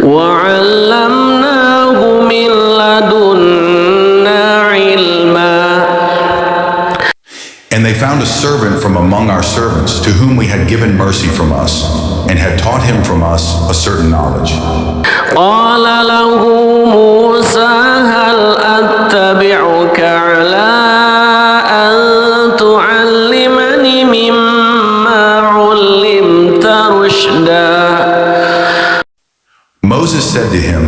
وعلمناه من لدنا علما. And they found a servant from among our servants to whom we had given mercy from us, and had taught him from us a certain knowledge. قال له موسى هل أتبعك على أن تعلمني مما علمت رشدا. Moses said to him,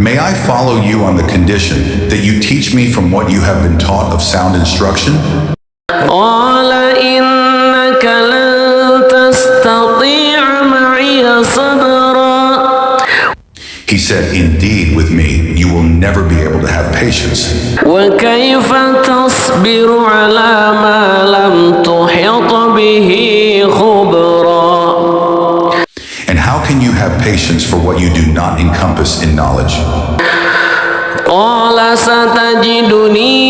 "May I follow you on the condition that you teach me from what you have been taught of sound instruction?" قال إنك لن تستطيع معي صبرا. He said, "Indeed, with me, you will never be able to have patience. وكيف تصبر على ما لم تحط به خبرا. And how can you have patience for what you do not encompass in knowledge?" قال ستجدني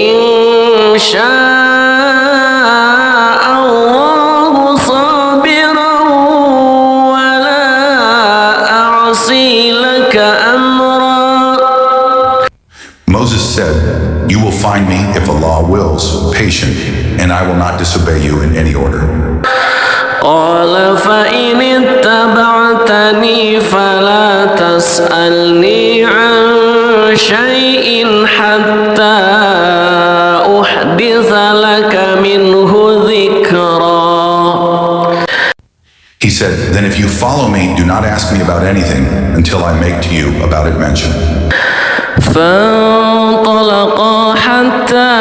إن شاء الله صابرا ولا أعصي لك أمرا. Moses said, "You will find me, if Allah wills, patient, and I will not disobey you in any order." قال فإن اتبعتني فلا تسألني عن شيء حتى أحدث لك منه ذكرا. He said, "Then if you follow me, do not ask me about anything until I make to you about it mention." فانطلقا حتى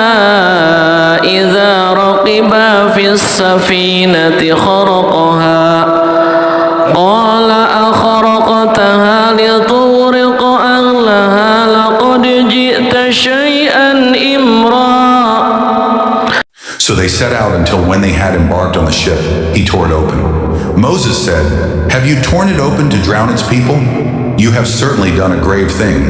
إذا ركبا في السفينة خرقها قال أخرقتها لتغرق أهلها لقد جئت شيئا إمرا. So they set out until when they had embarked on the ship, he tore it open. Moses said, "Have you torn it open to drown its people? You have certainly done a grave thing."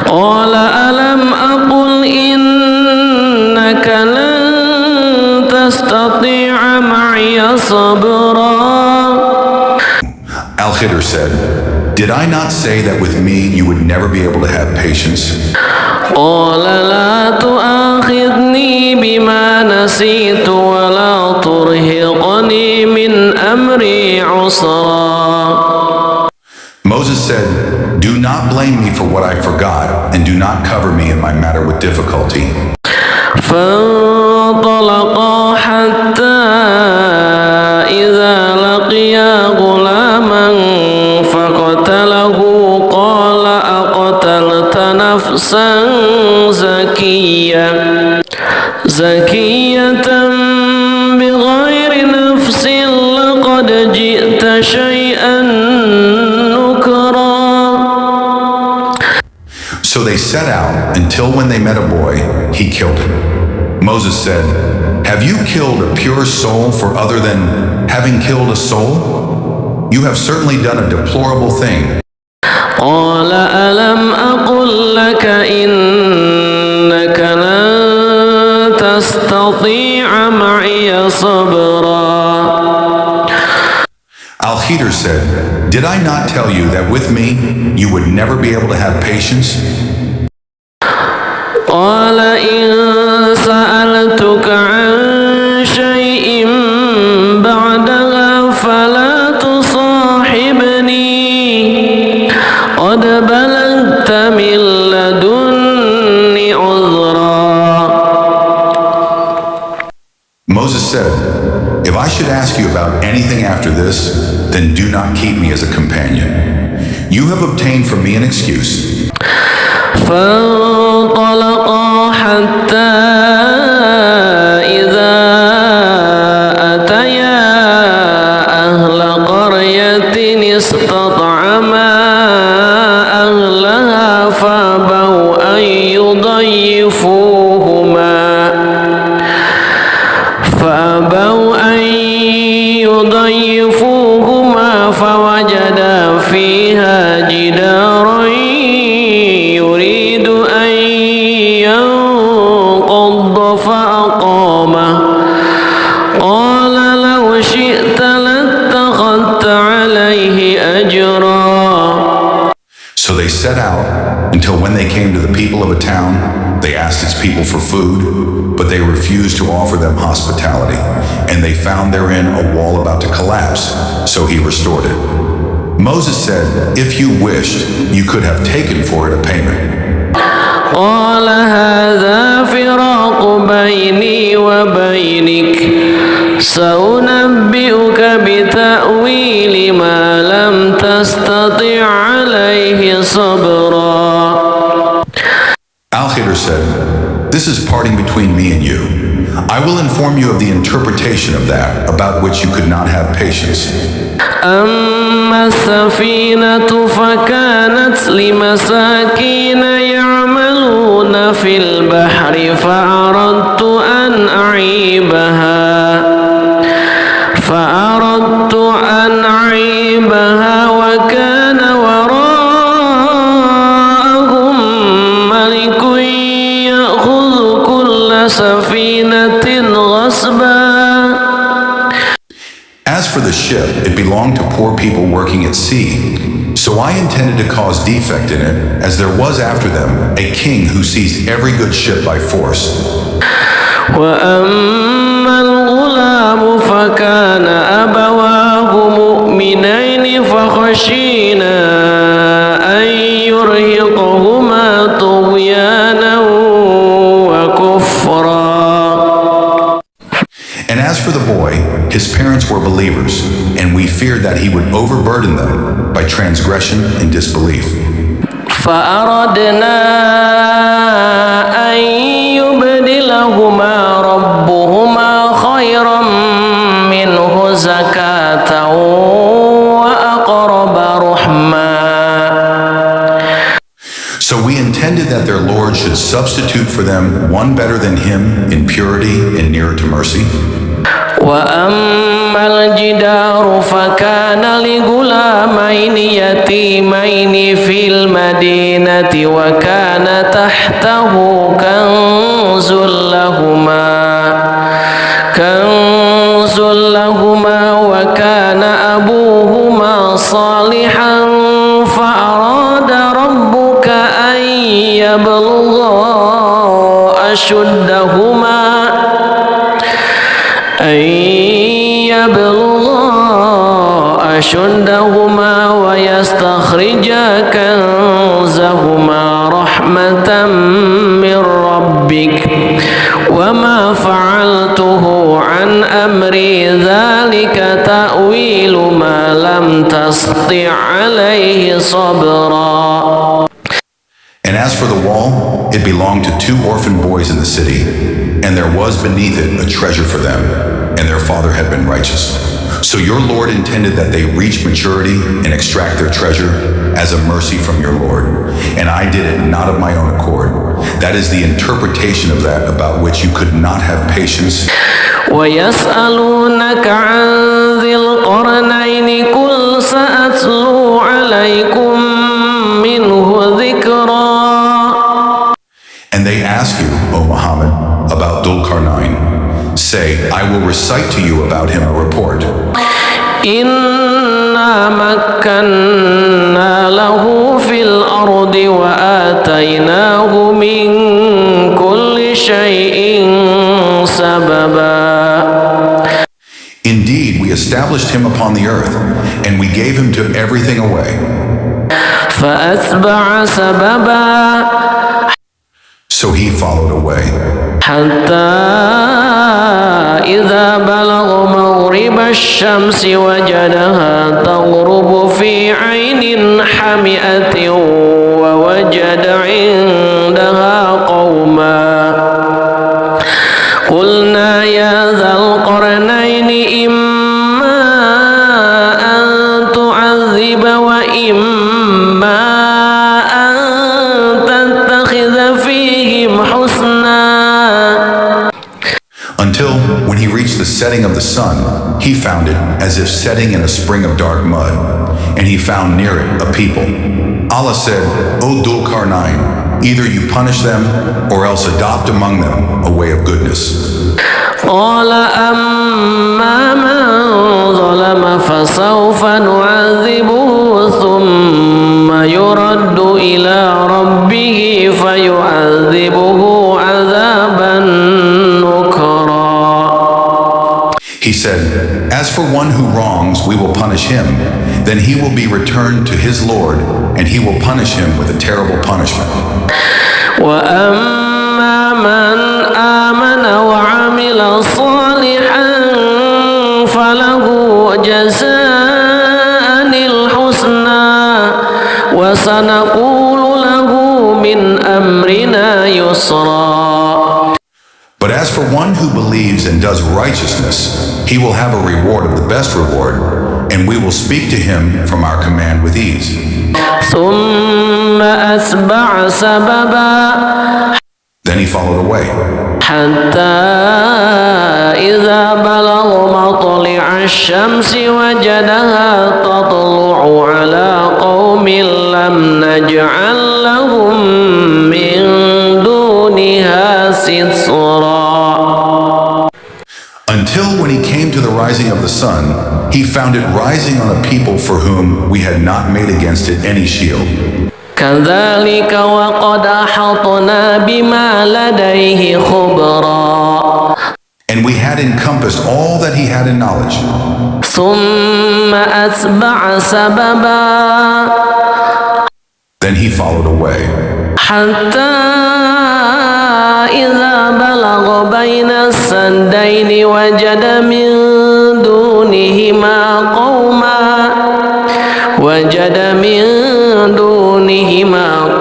قال ألم أقل إنك لن تستطيع معي صبرا. Al-Khidr said, "Did I not say that with me you would never be able to have patience?" قال لا تؤاخذني بما نسيت ولا ترهقني من أمري عسرا. Moses said, "Do not blame me for what I forgot, and do not cover me in my matter with difficulty." فانطلقا حتى إذا لقيا غلاما فقتله قال أقتلت نفسا زكية بغير نفس لقد جئت شيئا نكرا. So they set out until when they met a boy, he killed him. Moses said, "Have you killed a pure soul for other than having killed a soul? You have certainly done a deplorable thing. قال ألم أقل لك إنك لن تستطيع معي صبرا. Al-Khidr said, did I not tell you that with me you would never be able to have patience? قال إن سألتك عن شيء بعدها فلا تصاحبني قد بلغت من لدني عذرا. Moses said, if I should ask you about anything after this, then do not keep me as a companion. You have obtained from me an excuse. فانطلقا حتى إذا أتيا أهل قرية استطعما أهلها فأبوا أن يضيفوهما فوجدا فيها جدارا يريد أن ينقض فأقامه قال لو شئت لاتخذت عليه أجرا. So they set out until when they came to the people of a town, they asked its people for food, but they refused to offer them hospitality, and they found therein a wall about to collapse, so he restored it. Moses said, if you wished, you could have taken for it a payment. قال هذا فراق بيني وبينك سأنبئك بتأويل ما لم تستطع عليه صبرا. Al-Khidr said, this is parting between me and you. I will inform you of the interpretation of that about which you could not have patience. أما السفينة فكانت لمساكين يعملون في البحر فأردت أن أعيبها وكان وراءهم ملك يأخذ كل سفينة غصبا. As for the ship, it belonged to poor people working at sea. So I intended to cause defect in it, as there was after them a king who seized every good ship by force. وأما الغلام فكان أبواه مؤمنين فخشينا أن يرهقهما طغيانا وكفرا. And as for the boy, his parents were believers, and we feared that he would overburden them by transgression and disbelief. فأردنا أن يبدلهما ربهما خيرا منه زكاة وأقرب رحما. So we intended that their Lord should substitute for them one better than him in purity and nearer to mercy. وأما الجدار فكان لغلامين يتيمين في المدينة وكان تحته كنز لهما وكان أبوهما صالحا فأراد ربك أن يبلغا أشدهما ويستخرجا كنزهما رحمة من ربك وما فعلته عن أمري ذلك تأويل ما لم تستطع عليه صبرا. And as for the wall, it belonged to two orphan boys in the city, and there was beneath it a treasure for them, and their father had been righteous. So your Lord intended that they reach maturity and extract their treasure as a mercy from your Lord. And I did it not of my own accord. That is the interpretation of that about which you could not have patience. ويسألونك عن ذي Say, I will recite to you about him a report. إنا مكنا له في الأرض وآتيناه من كل شيء سببا. Indeed, we established him upon the earth, and we gave him to everything away. فأتبع سببا. So he followed away. حتى إذا بلغ مغرب الشمس وجدها تغرب في عين حمئة ووجد عندها قوما قلنا يا ذا القرنين إما أن تعذب وإما أن تتخذ فيهم حسنا. Until, when he reached the setting of the sun, he found it as if setting in a spring of dark mud, and he found near it a people. Allah said, O Dhul Qarnayn, either you punish them or else adopt among them a way of goodness. قال أما من ظلم فسوف نعذبه ثم يرد إلى ربه فيعذبه عذابا نكرا. He said, as for one who wrongs, we will punish him. Then he will be returned to his Lord, and he will punish him with a terrible punishment. وأما من آمن وعمل صالحا فله جزاء الحسنى وسنقول له من أمرنا يسرا. But as for one who believes and does righteousness, he will have a reward of the best reward, and we will speak to him from our command with ease. ثم أتبع سببا. Then he followed away. حتى إذا بلغ مطلع الشمس وجدها تطلع على قوم لم نجعل لهم من دونها سترا. Until when he came to the rising of the sun, he found it rising on a people for whom we had not made against it any shield. كذلك وقد أحطنا بما لديه خبرا. And we had encompassed all that he had in knowledge. ثم أتبع سببا. Then he followed away. حتى إذا بلغ بين السدين وجد من دونهما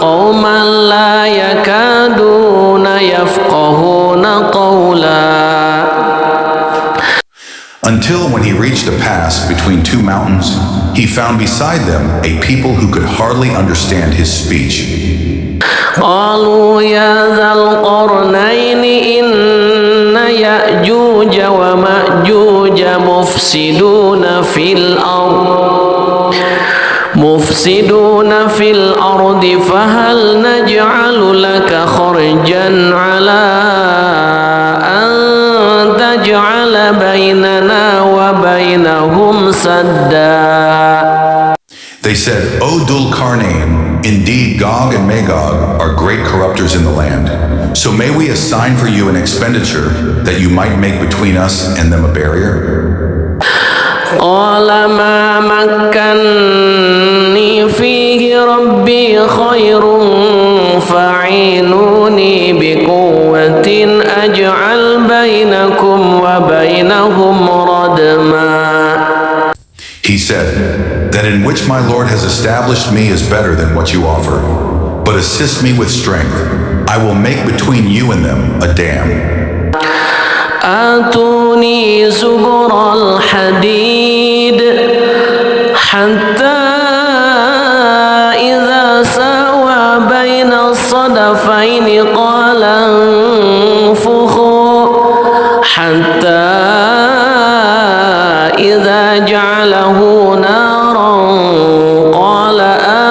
قوما لا يكادون يفقهون قولا. Until when he reached a pass between two mountains, he found beside them a people who could hardly understand his speech. قالوا يا ذا القرنين إن يأجوج ومأجوج مفسدون في الأرض فهل نجعل لك خرجا على أن تجعل بيننا وبينهم سدا. They said, O Dhul Qarnayn, indeed Gog and Magog are great corruptors in the land. So may we assign for you an expenditure that you might make between us and them a barrier? قال ما مكني فيه ربي خير فاعينوني بقوة أجعل بينكم وبينهم ردما. He said, that in which my Lord has established me is better than what you offer. But assist me with strength. I will make between you and them a dam. آتوني زبر الحديد حتى إذا ساوى بين الصدفين قال انفخوا حتى إذا جعله نارا قال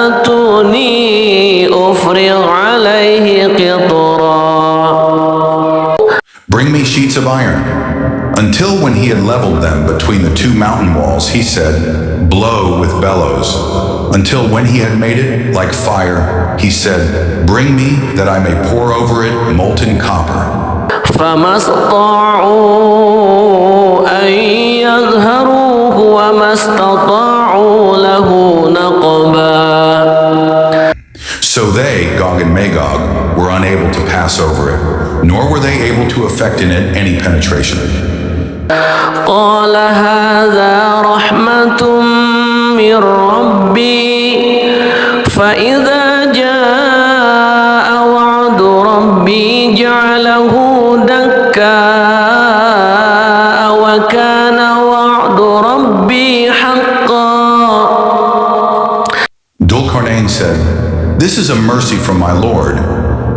آتوني أفرغ عليه قطرا. Bring me sheets of iron. until when he had leveled them between the two mountain walls, he said, "Blow with bellows." Until when he had made it like fire, he said, "Bring me that I may pour over it molten copper." فما استطاعوا أن يظهروه وما استطاعوا له نقبا. So they, Gog and Magog, were unable to pass over it, nor were they able to effect in it any penetration. قال هذا رحمة من ربي فإذا جاء وعد ربي جعله دكا وكان وعد ربي حقا. Dulkarnain said, "This is a mercy from my Lord,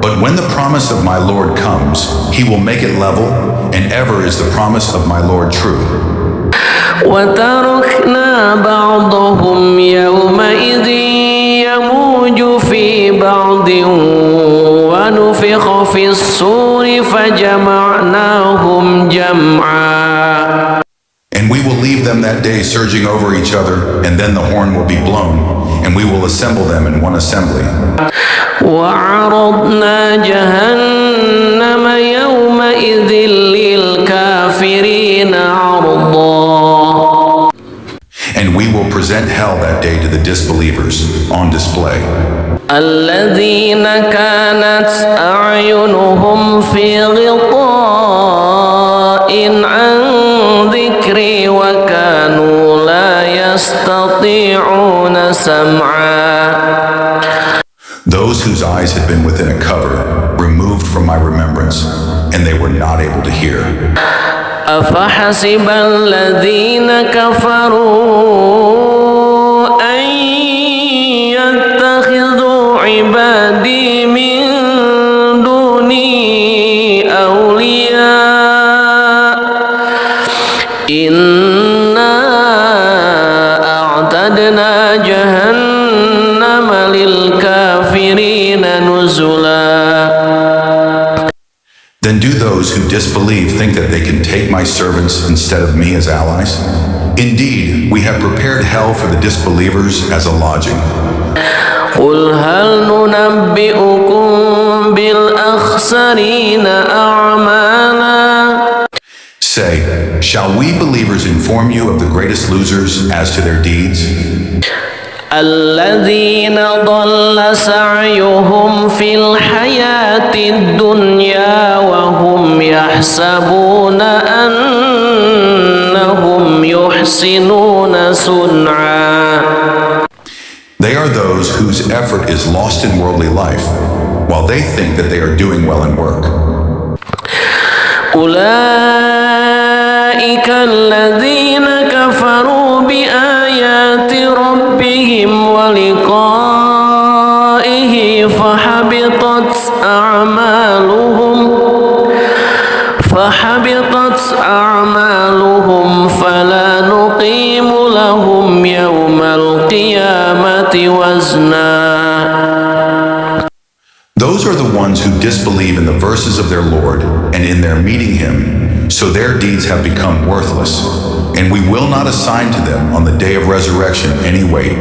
but when the promise of my Lord comes, he will make it level, and ever is the promise of my Lord true." وتركنا بعضهم يومئذ يموج في بعض ونفخ في الصور فجمعناهم جمعا. And we will leave them that day surging over each other, and then the horn will be blown, and we will assemble them in one assembly. وعرضنا جهنم يومئذ للكافرين عرضا. And we will present hell that day to the disbelievers on display. الذين كانت أعينهم في غطاء عن ذكري وكانوا لا يستطيعون سمعا. Those whose eyes had been within a cover, removed from my remembrance, and they were not able to hear. أفحسب الذين كفروا أن يتخذوا عبادي من دوني أولياء إنا أعتدنا جهنم للكافرين نزلا. Then do those who disbelieve think that they can take my servants instead of me as allies? Indeed, we have prepared hell for the disbelievers as a lodging. قل هل ننبئكم بالأخسرين أعمالا. Say, shall we believers inform you of the greatest losers as to their deeds? الذين ضل سعيهم في الحياة الدنيا وهم يحسبون أنهم يحسنون صنعا. They are those whose effort is lost in worldly life, while they think that they are doing well in work. أولئك الذين كفروا بآيات ربهم ولقائه فحبطت أعمالهم فلا نقيم لهم يوم القيامة وزنا. Those are the ones who disbelieve in the verses of their Lord and in their meeting him, so their deeds have become worthless, and we will not assign to them on the day of resurrection any weight.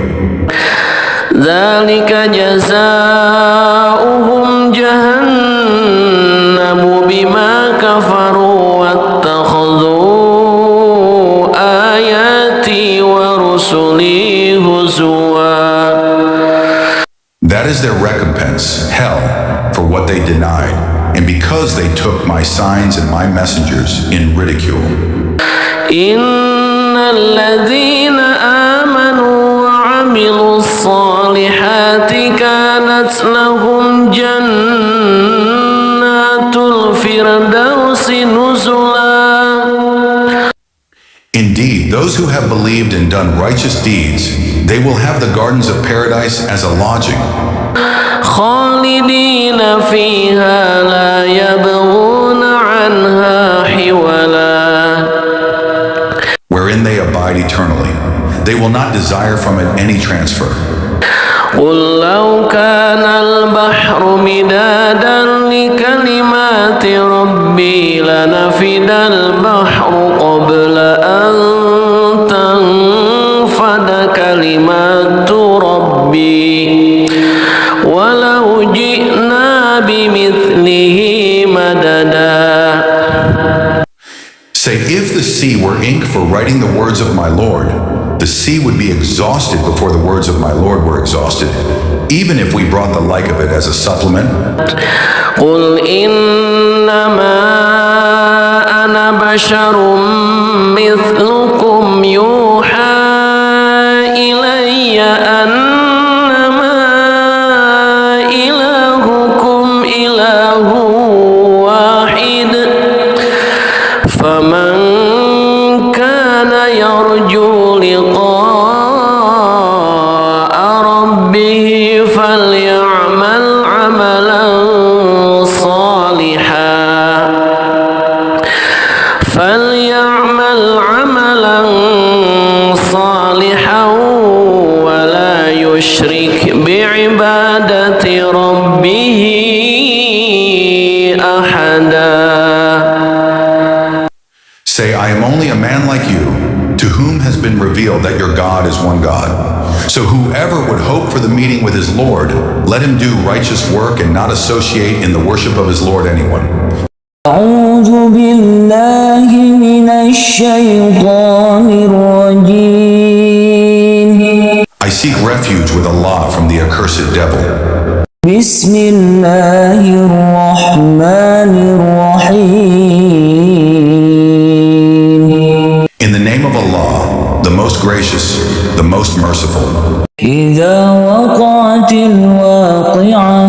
ذلك جزاؤهم جهنم بما كفروا واتخذوا آياتي ورسلي هزوا. That is their recompense, hell, for what they denied, and because they took my signs and my messengers in ridicule. إن الذين آمنوا وعملوا الصالحات كانت لهم جنات الفردوس نزلا. Indeed, those who have believed and done righteous deeds, they will have the gardens of paradise as a lodging. خالدين فيها لا يبغون عنها حولا. Wherein they abide eternally. They will not desire from it any transfer. قل لو كان البحر مدادا لكلمات ربي لنفد البحر قبل أن تنفد كلمات ربي ولو جئنا بمثله مددا. Say, if the sea were ink for writing the words of my Lord, the sea would be exhausted before the words of my Lord were exhausted, even if we brought the like of it as a supplement. قل إنما أنا بشر مثلكم يوحى إلي أنما إلهكم إله واحد فمن كان يرجو لقاء ربه فليعمل عملا صالحا ولا يشرك بعبادة ربه أحدا. Say, I am only a man like you, to whom has been revealed that your God is one God. So whoever would hope for the meeting with his Lord, let him do righteous work and not associate in the worship of his Lord anyone. أعوذ بالله من الشيطان الرجيم. I seek refuge with Allah from the accursed devil. بسم الله الرحمن الرحيم. In the name of Allah, the most gracious, the most merciful. إذا وقعت الواقعة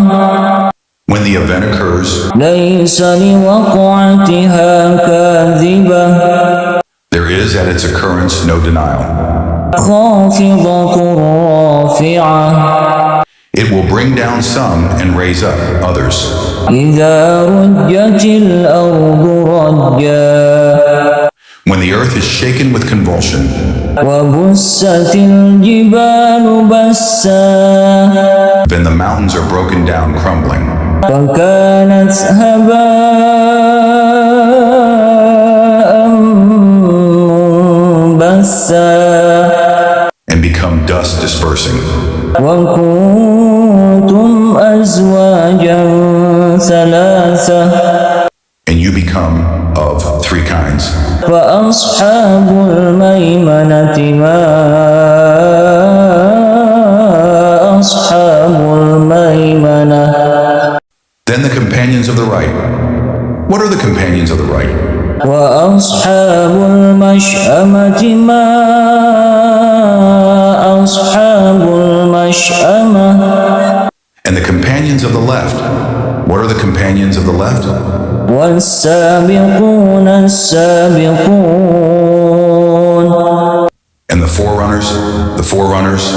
When the event occurs, ليس لوقعتها كاذبة there is at its occurrence no denial. خافضة رافعة It will bring down some and raise up others. إذا رجت الأرض رجا When the earth is shaken with convulsion, وبست الجبال بسا then the mountains are broken down, crumbling, فكانت هباء منبثا and become dust dispersing. وكنتم أزواجا ثلاثة And you become of three kinds. فأصحاب الميمنة ما أصحاب الميمنة. Then the companions of the right. What are the companions of the right? وأصحاب المشأمة ما أصحاب المشأمة. And the companions of the left. What are the companions of the left? والسابقون السابقون. And the forerunners, the forerunners.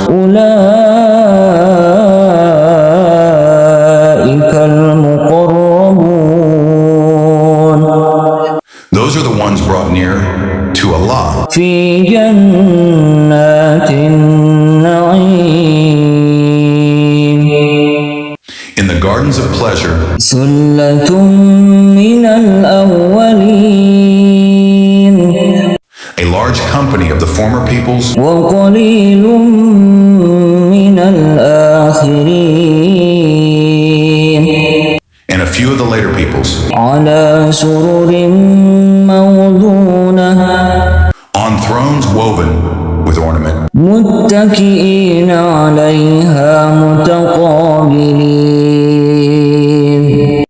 أولئك المقربون. Those are the ones brought near to Allah في جنات النعيم. in the gardens of pleasure. ثلة من الأولين A large company of the former peoples وقليل من الآخرين. and a few of the later peoples على سرر موضونة on thrones woven with ornament, متكئين عليها متقابلين.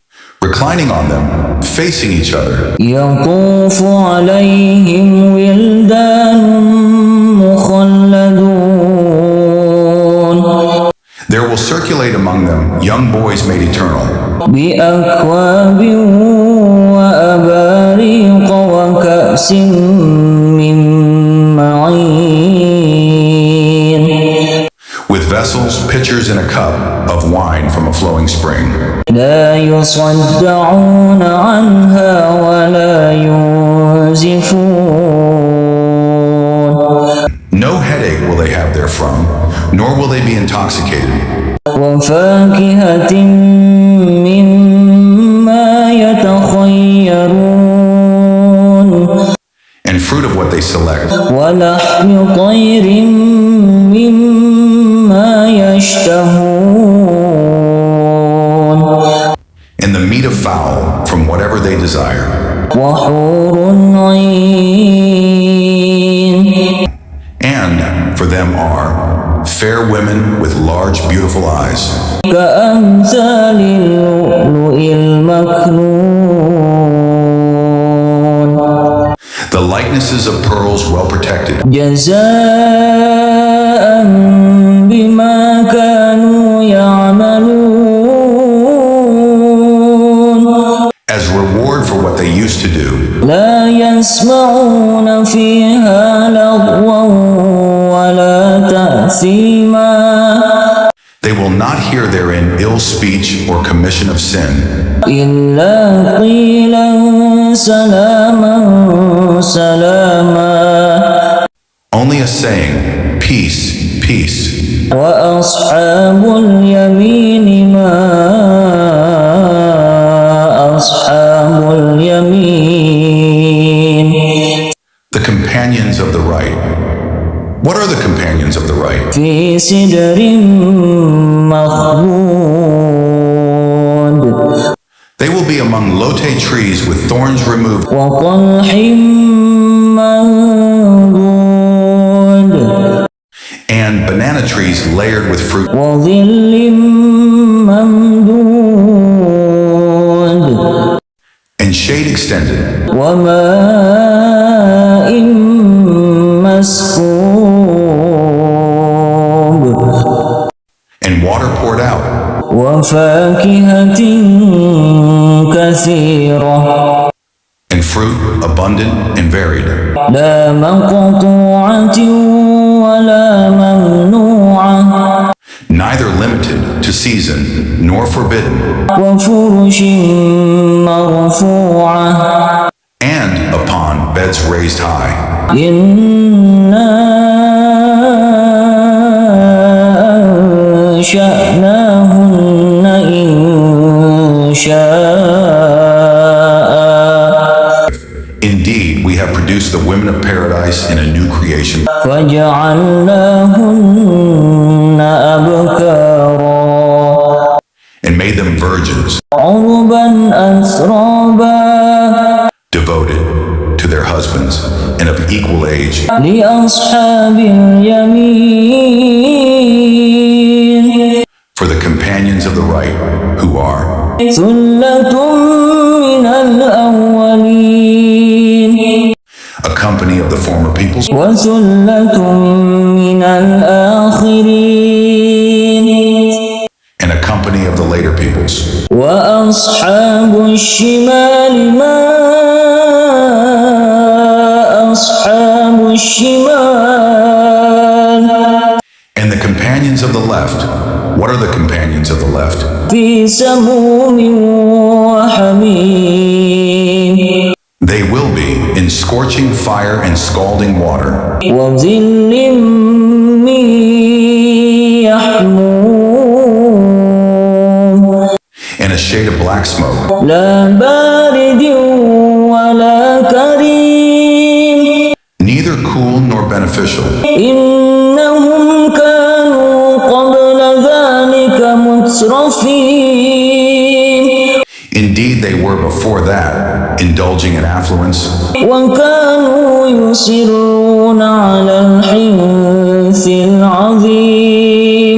reclining on them, facing each other. يطوف عليهم ولدان مخلدون There will circulate among them young boys made eternal, بأكواب وأباريق وكأس من معين. with vessels, pitchers, and a cup of wine from a flowing spring. لا يصدعون عنها ولا ينزفون. No headache will they have therefrom, nor will they be intoxicated. وفاكهة مما يتخيرون And fruit of what they select. ولحم طير مما يشتهون And the meat of fowl from whatever they desire. وحور عين And for them are fair women with large, beautiful eyes, كأمثال اللؤلؤ المكنون the likenesses of pearls well protected, جزاء بما كانوا يعملون as reward for what they used to do. لا يسمعون فيها لغوا ولا تأثيما They will not hear therein ill speech or commission of sin, إلا قيلا سلاما سلاما only a saying, peace, peace. وأصحاب اليمين ما أصحاب اليمين The companions of the right. What are the companions of the right? في سدر مخضود They will be among lote trees with thorns removed, وطلح منضود and banana trees layered with fruit, وظل ممدود and shade extended, وماء مسكوب and water poured out, وفاكهة كثيرة and fruit abundant and varied, لا مقطوعة ولا ممنوعة neither limited to season nor forbidden, وفرش مرفوعة and upon beds raised high. إنا أنشأناهن إنشاء Indeed, we have produced the women of paradise in a new creation, فجعلناهن أبكارا and made them virgins, عربا أترابا devoted to their husbands and of equal age, لأصحاب اليمين for the companions of the right, who are ثلة من الأولين a company of the former peoples وثلة من الآخرين and a company of the later peoples. وأصحاب الشمال ما أصحاب الشمال And the companions of the left, what are the companions of the left? في سموم وحميم They will be in scorching fire and scalding water, وظل من يحموم and a shade of black smoke, لا بارد ولا كريم neither cool nor beneficial. إنهم كانوا قبل ذلك مترفين Indeed, they were before that, indulging in affluence, وكانوا يصرون على الحنث العظيم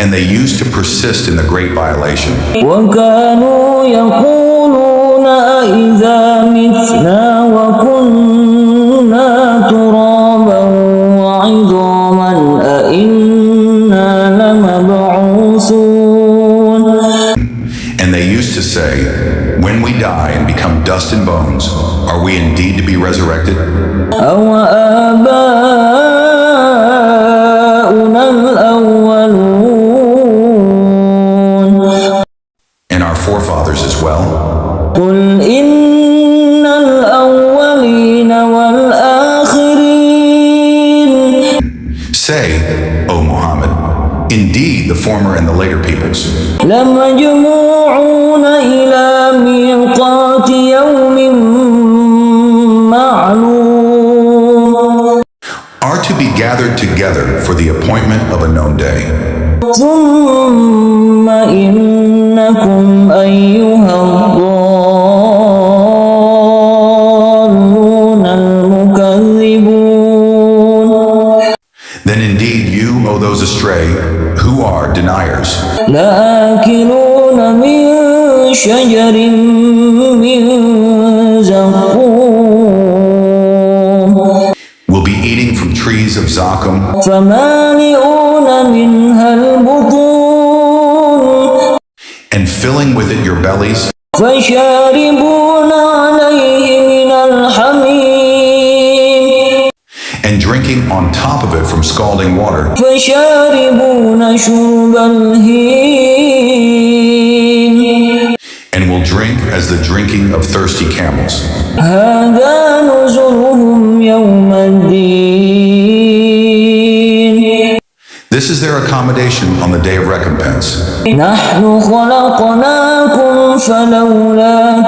and they used to persist in the great violation. وكانوا يقولون أإذا متنا وكنا ترابا وعظاما أإنا لمبعوثون And they used to say, when we die and become dust and bones, are we indeed to be resurrected? أوآباؤنا الأولون And our forefathers as well? قل إن الأولين والآخرين Say, O Muhammad, indeed the former and the later peoples لمجموعون إلى ميقات يوم معلوم are to be gathered together for the appointment of a known day. ثم إنكم أيها الضالون المكذبون Then indeed you, O those astray, who are deniers, لآكلون من شجر من زقوم will be eating from trees of zakum, فمالئون منها البطون and filling with it your bellies, فشاربون عليه من الحميم and drinking on top of it from scalding water, فشاربون شرب الهيم and will drink as the drinking of thirsty camels. هذا نزلهم يوم الدين This is their accommodation on the day of recompense. نحن خلقناكم فلولا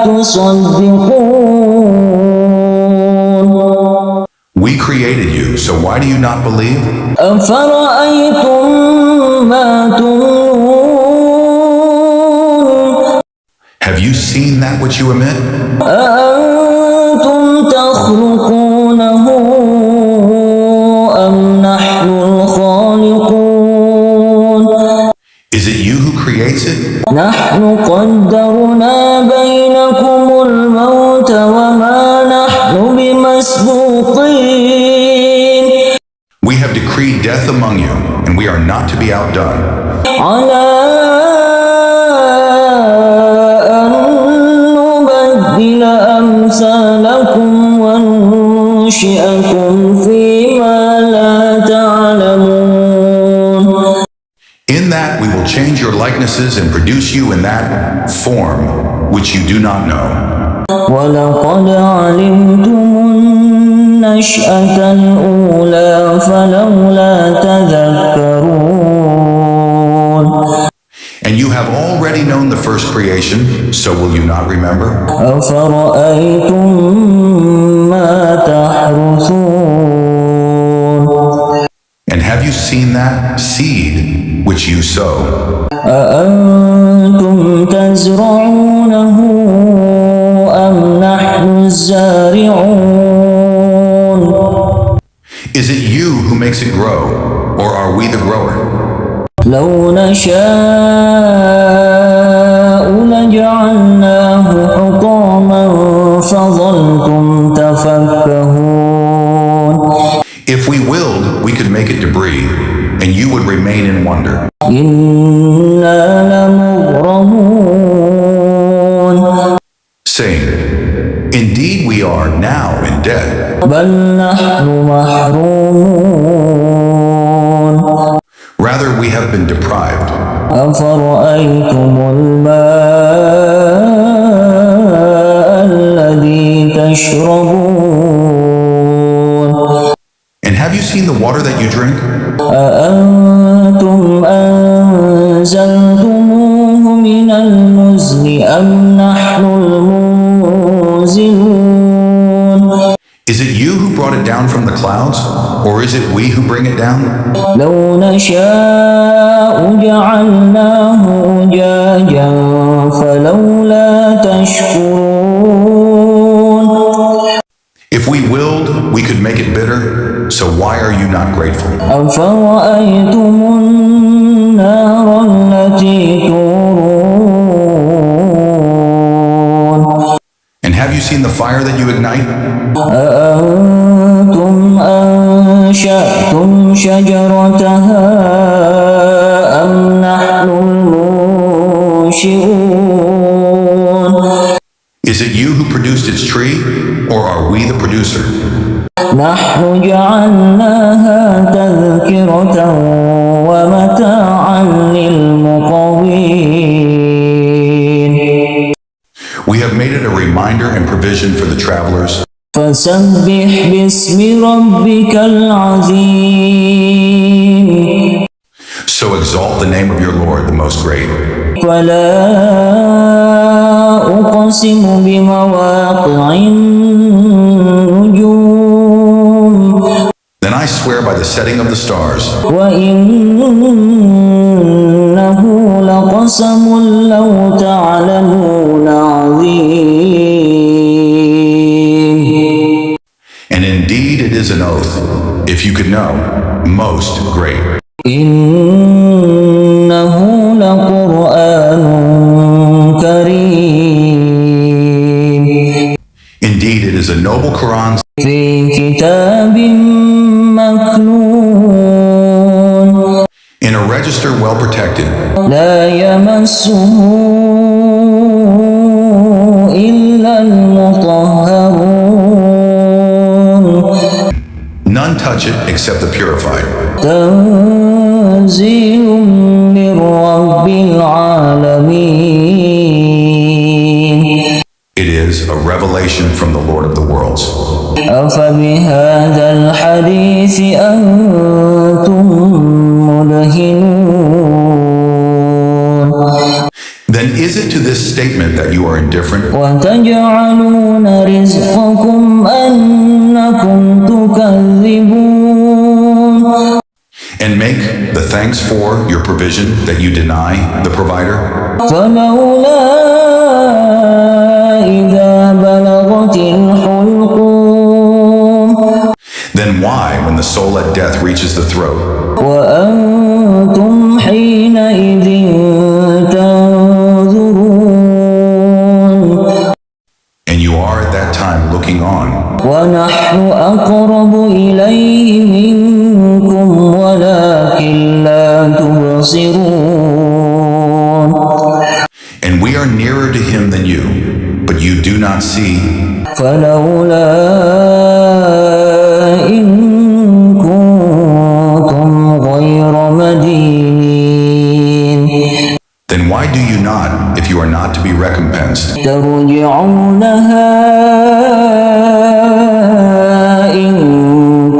تصدقون We created you, so why do you not believe? أفرأيتم ما تمنون Have you seen that which you emit? أأنتم تخلقونه أم نحن الخالقون Is it you who creates it? نحن قدرنا بينكم الموت وما نحن بمسبوقين We have decreed death among you, and we are not to be outdone. على أن نبدل أمثالكم وننشئكم فيما لا تعلمون In that we will change your likenesses and produce you in that form which you do not know. ولقد علمتم النشأة الأولى فلولا تذكرون And you have already known the first creation, so will you not remember? أفرأيتم ما تحرثون And have you seen that seed which you sow? أأنتم تزرعونه أم نحن الزارعون Is it you who makes it grow, or are we the grower? لو نشاء لجعلناه حطاما فظلتم تفكهون If we willed, we could make it debris, and you would remain in wonder. إنا لمغرمون Saying, indeed we are now in debt, بل نحن محرومون rather we have been deprived. أفرأيتم الماء الذي تشربون And have you seen the water that you drink? أأنتم أنزلتموه من المزن أم نحن المنزلون Is it you who brought it down from the clouds, or is it we who bring it down? لو نشاء جعلناه أجاجا فلولا تشكرون If we willed, we could make it bitter, so why are you not grateful? أفرأيتم النار التي تورون And have you seen the fire that you ignite? أأنتم أنشأتم شجرتها أم نحن المنشئون Is it you who produced its tree, or are we the producer? نحن جعلناها تذكرة ومتاعا للمقوين We have made it a reminder and provision for the travelers. فسبح باسم ربك العظيم name of your Lord, the most great. فلا أقسم بمواقع النجوم Then I swear by the setting of the stars, وإنه لقسم لو تعلمون عظيم. and indeed it is an oath, if you could know, most great. إنه لقرآن كريم. Indeed it is a noble Quran في كتاب مكنون in a register well protected, لا يمسه إلا المطهرون none touch it except the purified. تنزيل من رب العالمين. It is a revelation from the Lord of the worlds. أفبهذا الحديث أنتم مدهنون Then is it to this statement that you are indifferent? وتجعلون رزقكم أنكم تكذبون And make the thanks for your provision that you deny the provider? فلولا إذا بلغت الحلقوم Then why, when the soul at death reaches the throat, وأنتم حينئذ تنظرون and you are at that time looking on, ونحن أقرب إليه منكم ولكن لا تبصرون and we are nearer to him than you, but you do not see? فلولا إن كنتم غير مدينين Then why do you not, if you are not to be recompensed? ترجعونها إن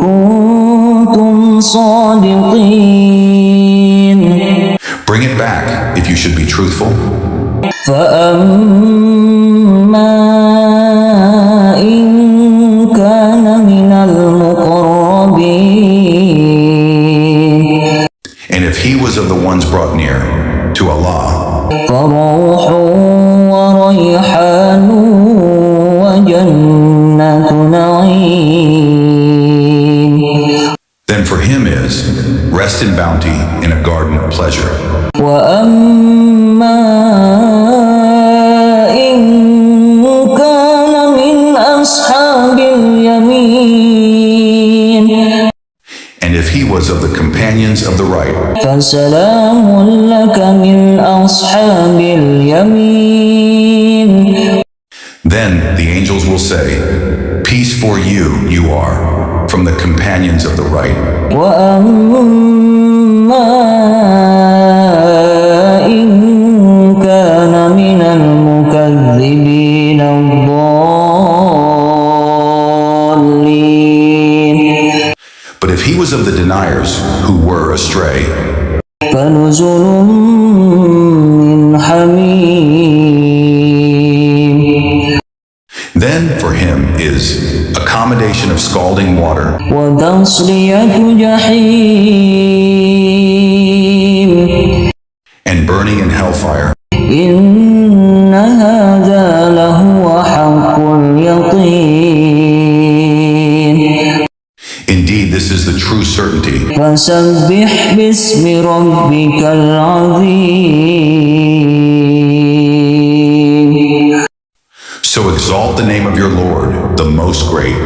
كنتم صادقين. Bring it back, if you should be truthful. فأما إن كان من المقربين And if he was of the ones brought near to Allah, فروح وريحان وجنة نعيم. then for him is rest in bounty in a garden of pleasure. وأما إن كان من أصحاب اليمين And if he was of the companions of the right, فسلام لك من أصحاب اليمين. then the angels will say, peace for you, you are, from the companions of the right. وأما إن كان من المكذبين الضالين But if he was of the deniers who were astray, فنزل من حميم. then for him is accommodation of scalding water وتصلية جحيم. and burning in hellfire. إن هذا لهو حق اليقين. Indeed, this is the true certainty. فسبح باسم ربك العظيم. So exalt the name of your Lord, the most great.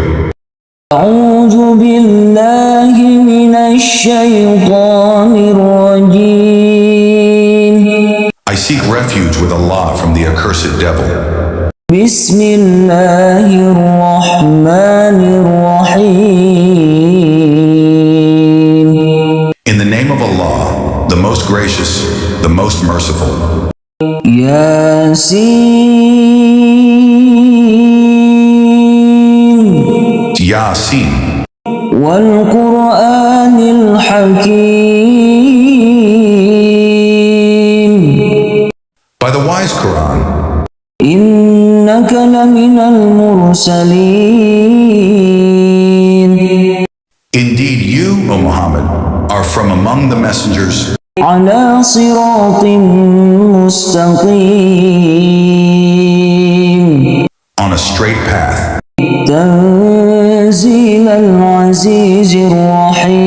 أعوذ بالله من الشيطان الرجيم. I seek refuge with Allah from the accursed devil. بسم الله الرحمن الرحيم. In the name of Allah, the most gracious, the most merciful. ياسين Yasin, والقرآن الحكيم. لمن المرسلين. Indeed, you, O Muhammad, are from among the messengers على صراط مستقيم. on a straight path. تنزيل العزيز الرحيم.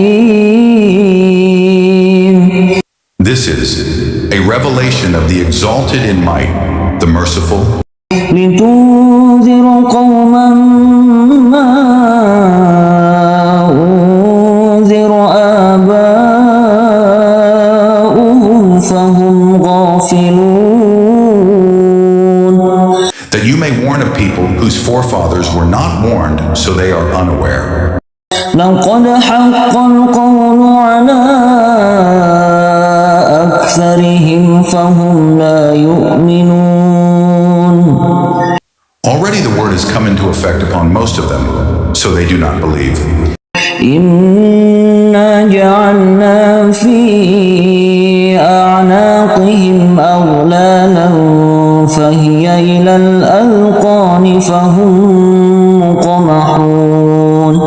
This is a revelation of the exalted in might, the merciful, لتنذر قوما ما أنذر آباؤهم فهم غافلون. that you may warn a people whose forefathers were not warned, so they are unaware. لقد حق القول على أكثرهم فهم لا يؤمنون. Already the word has come into effect upon most of them, so they do not believe. إنا جعلنا في أعناقهم أغلالا فهي إلى الأذقان فهم مقمحون.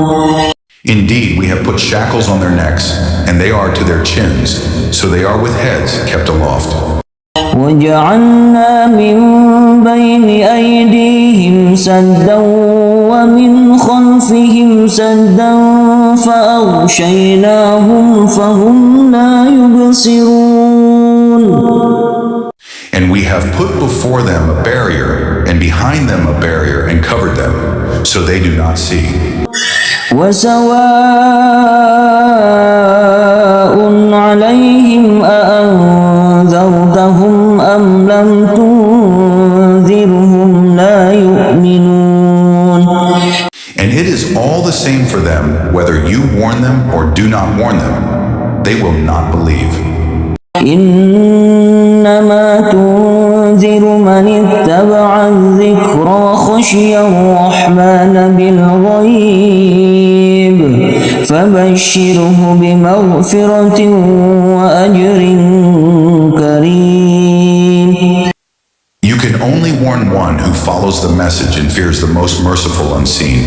Indeed, we have put shackles on their necks, and they are to their chins, so they are with heads kept aloft. وجعلنا من بين أيديهم سدا ومن خلفهم سدا فأغشيناهم فهم لا يبصرون. And we have put before them a barrier, and behind them a barrier, and covered them, so they do not see. وسواء عليهم أأنذرتهم أم لم تنذرهم لا يؤمنون. And it is all the same for them, whether you warn them or do not warn them. They will not believe. إنما تنذر من اتبع الذكر وخشي الرحمن بالغيب فبشره بمغفرة وأجر كريم. You can only warn one who follows the message and fears the most merciful unseen.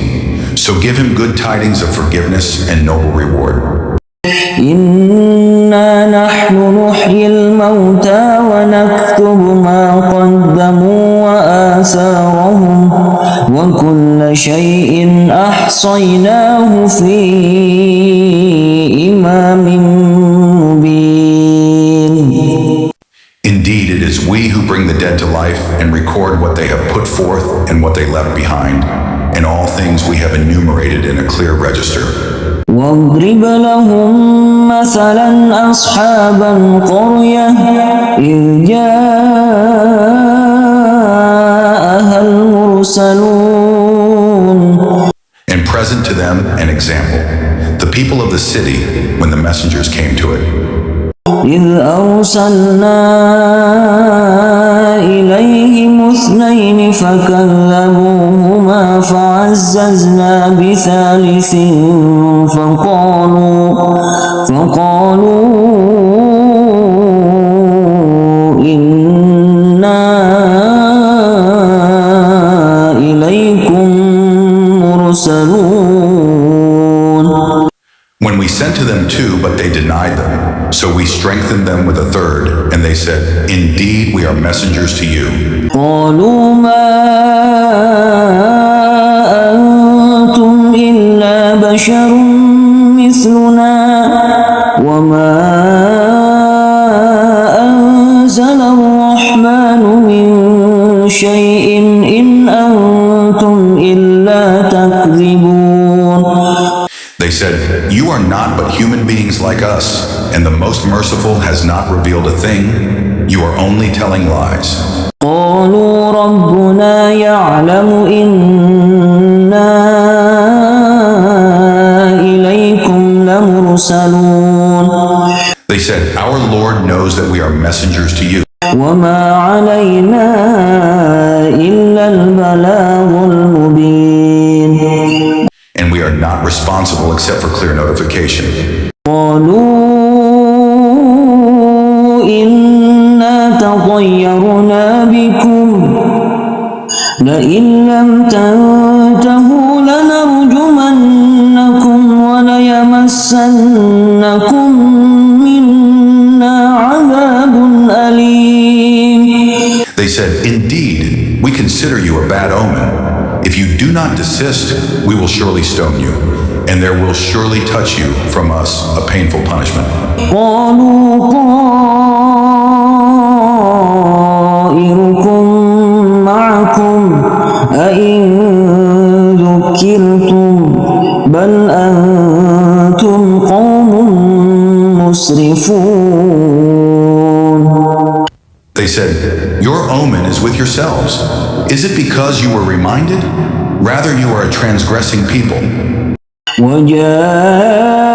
So give him good tidings of forgiveness and noble reward. إنا نحن نحيي الموتى ونكتب ما قدموا وآثارهم وكل شيء أحصيناه في إمام مبين. Indeed, it is we who bring the dead to life and record what they have put forth and what they left behind, and all things we have enumerated in a clear register. واضرب لهم مثلا أصحاب القرية إذ جاءها المرسلون. And present to them an example, the people of the city when the messengers came to it. إذ أرسلنا إليهم اثنين فكذبوهما فعززنا بثالث فقالوا إنا إليكم مرسلون. When we sent to them two, but they denied them, so we strengthened them with a third, and they said, Indeed, we are messengers to you. قالوا ما أنتم إلا بشر مثلنا وما أنزل الرحمن من شيء إن أنتم إلا تكذبون. They said, You are not but human beings like us, and the most merciful has not revealed a thing. You are only telling lies. قالوا ربنا يعلم إنا إليكم لمرسلون. They said, Our Lord knows that we are messengers to you. وما علينا إلا البلاغ المبين. And we are not responsible except for clear notification. قالوا إنا تطيرنا بكم لئن لم تنتهوا لنرجمنكم وليمسنكم منا عذاب أليم. They said, "Indeed, we consider you a bad omen. If you do not desist, we will surely stone you, and there will surely touch you from us a painful punishment." قالوا طائركم معكم أئن ذكرتم بل أنتم قوم مسرفون. They said, "Your omen is with yourselves. Is it because you were reminded? Rather, you are a transgressing people." وجاء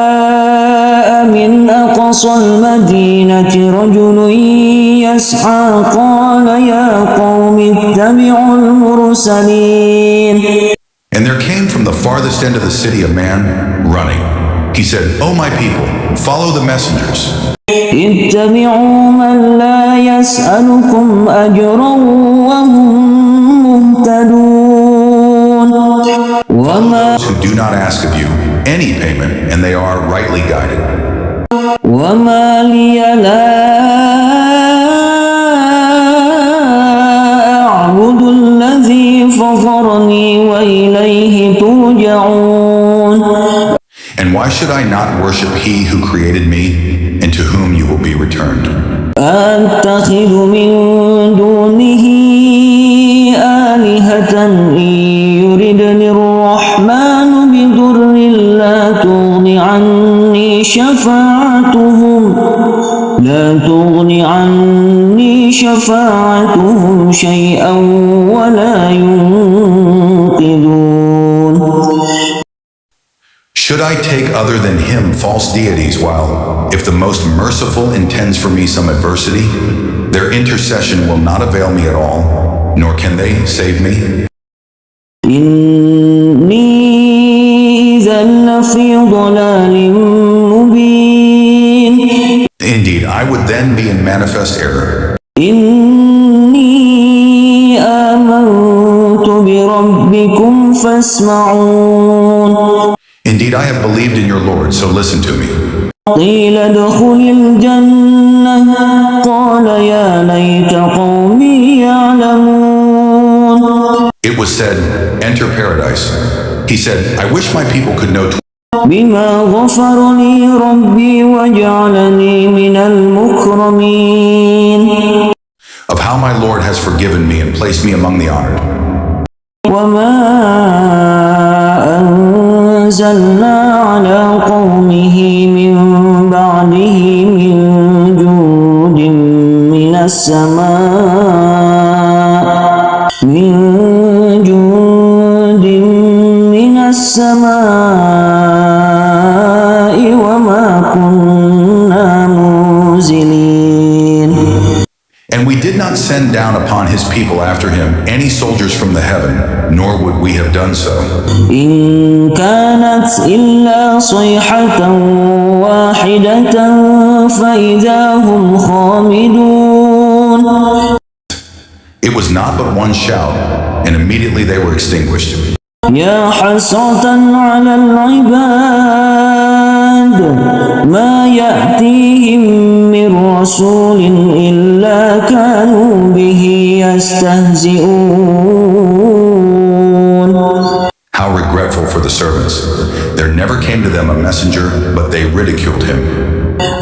من أقصى المدينة رجل يسعى قال يا قوم اتبعوا المرسلين. And there came from the farthest end of the city a man running. He said, "O my people, follow the messengers. اتبعوا من لا يسألكم أجرا وهم مهتدون. Who do not ask of you any payment, and they are rightly guided." وما لي لا أعبد الذي فطرني وإليه ترجعون. And why should I not worship he who created me, and to whom you will be returned? أتخذ من دونه آلهة إن يردني الرحمن بضر لا تغن عني شفاعتهم شيئا ولا ينقذون. Should I take other than him false deities while, if the most merciful intends for me some adversity, their intercession will not avail me at all, nor can they save me? إني إذا لفي ضلال مبين. Indeed, I would then be in manifest error. إني آمنت بربكم فاسمعون. Indeed, I have believed in your Lord, so listen to me. قيل ادخل الجنة قال يا ليت قومي يعلمون. It was said, "Enter paradise." He said, "I wish my people could know بما غفر لي ربي وجعلني من المكرمين. of how my Lord has forgiven me and placed me among the honored." وما أنزلنا على قومه من بعده من جود من السماء وما كنا منزلين. And we did not send down upon his people after him any soldiers from the heaven, nor would we have done so. إن كانت إلا صيحة واحدة فإذا هم خامدون. It was not but one shout, and immediately they were extinguished. يا حسرة على العباد ما يأتيهم من رسول إلا كانوا به يستهزئون. How regretful for the servants. There never came to them a messenger, but they ridiculed him.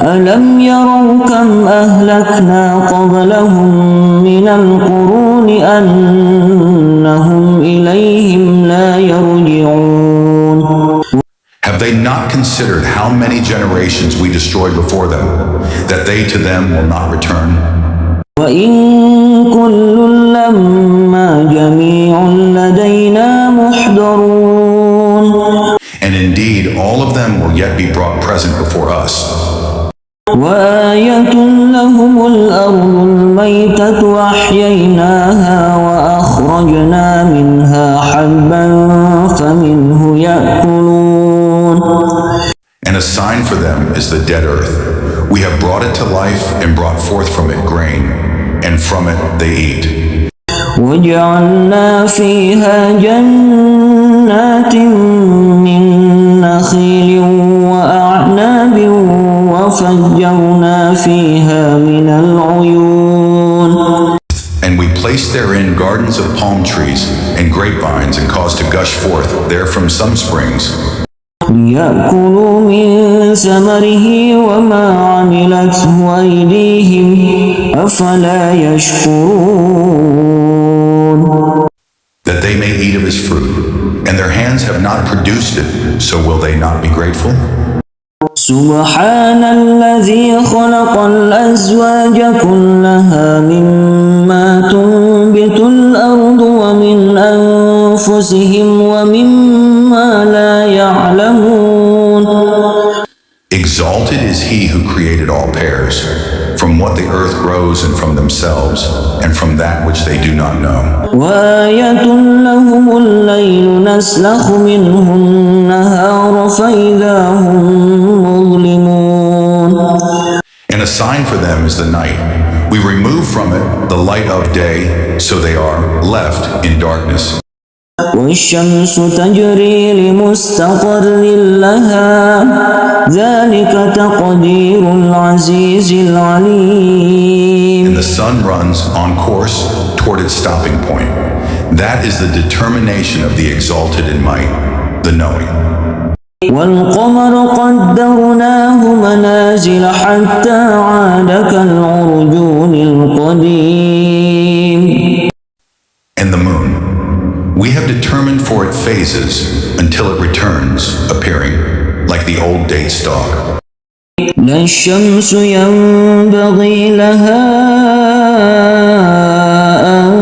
ألم يروا كم أهلكنا قبلهم من القرون أنهم إليهم لا يرجعون. Have they not considered how many generations we destroyed before them, that they to them will not return? وإن كل لما جميع لدينا محضرون. And indeed, all of them will yet be brought present before us. وآية لهم الأرض الميتة أحييناها وأخرجنا منها حبا فمنه يأكلون. And a sign for them is the dead earth. We have brought it to life and brought forth from it grain, and from it they eat. وجعلنا فيها جنات من نخيل وأعناب وفجرنا فيها من العيون. And we placed therein gardens of palm trees and grapevines and caused to gush forth there from some springs. ليأكلوا من ثمره وما عملته أيديهم أفلا يشكرون. That they may eat of his fruit, and their hands have not produced it, so will they not be grateful? سبحان الذي خلق الأزواج كلها مما تنبت الأرض ومن أنفسهم ومما لا يعلمون. Exalted is he who created all pairs, from what the earth grows and from themselves, and from that which they do not know. وآية لهم الليل نسلخ منه النهار فإذا هم مظلمون. And a sign for them is the night. We remove from it the light of day, so they are left in darkness. والشمس تجري لمستقر لها ذلك تقدير العزيز العليم. And the sun runs on course toward its stopping point. That is the determination of the exalted in might, the knowing. والقمر قدرناه منازل حتى عاد كالعرجون القديم. And the moon, we have determined for it phases until it returns, appearing like the old date stalk. لا الشمس ينبغي لها أن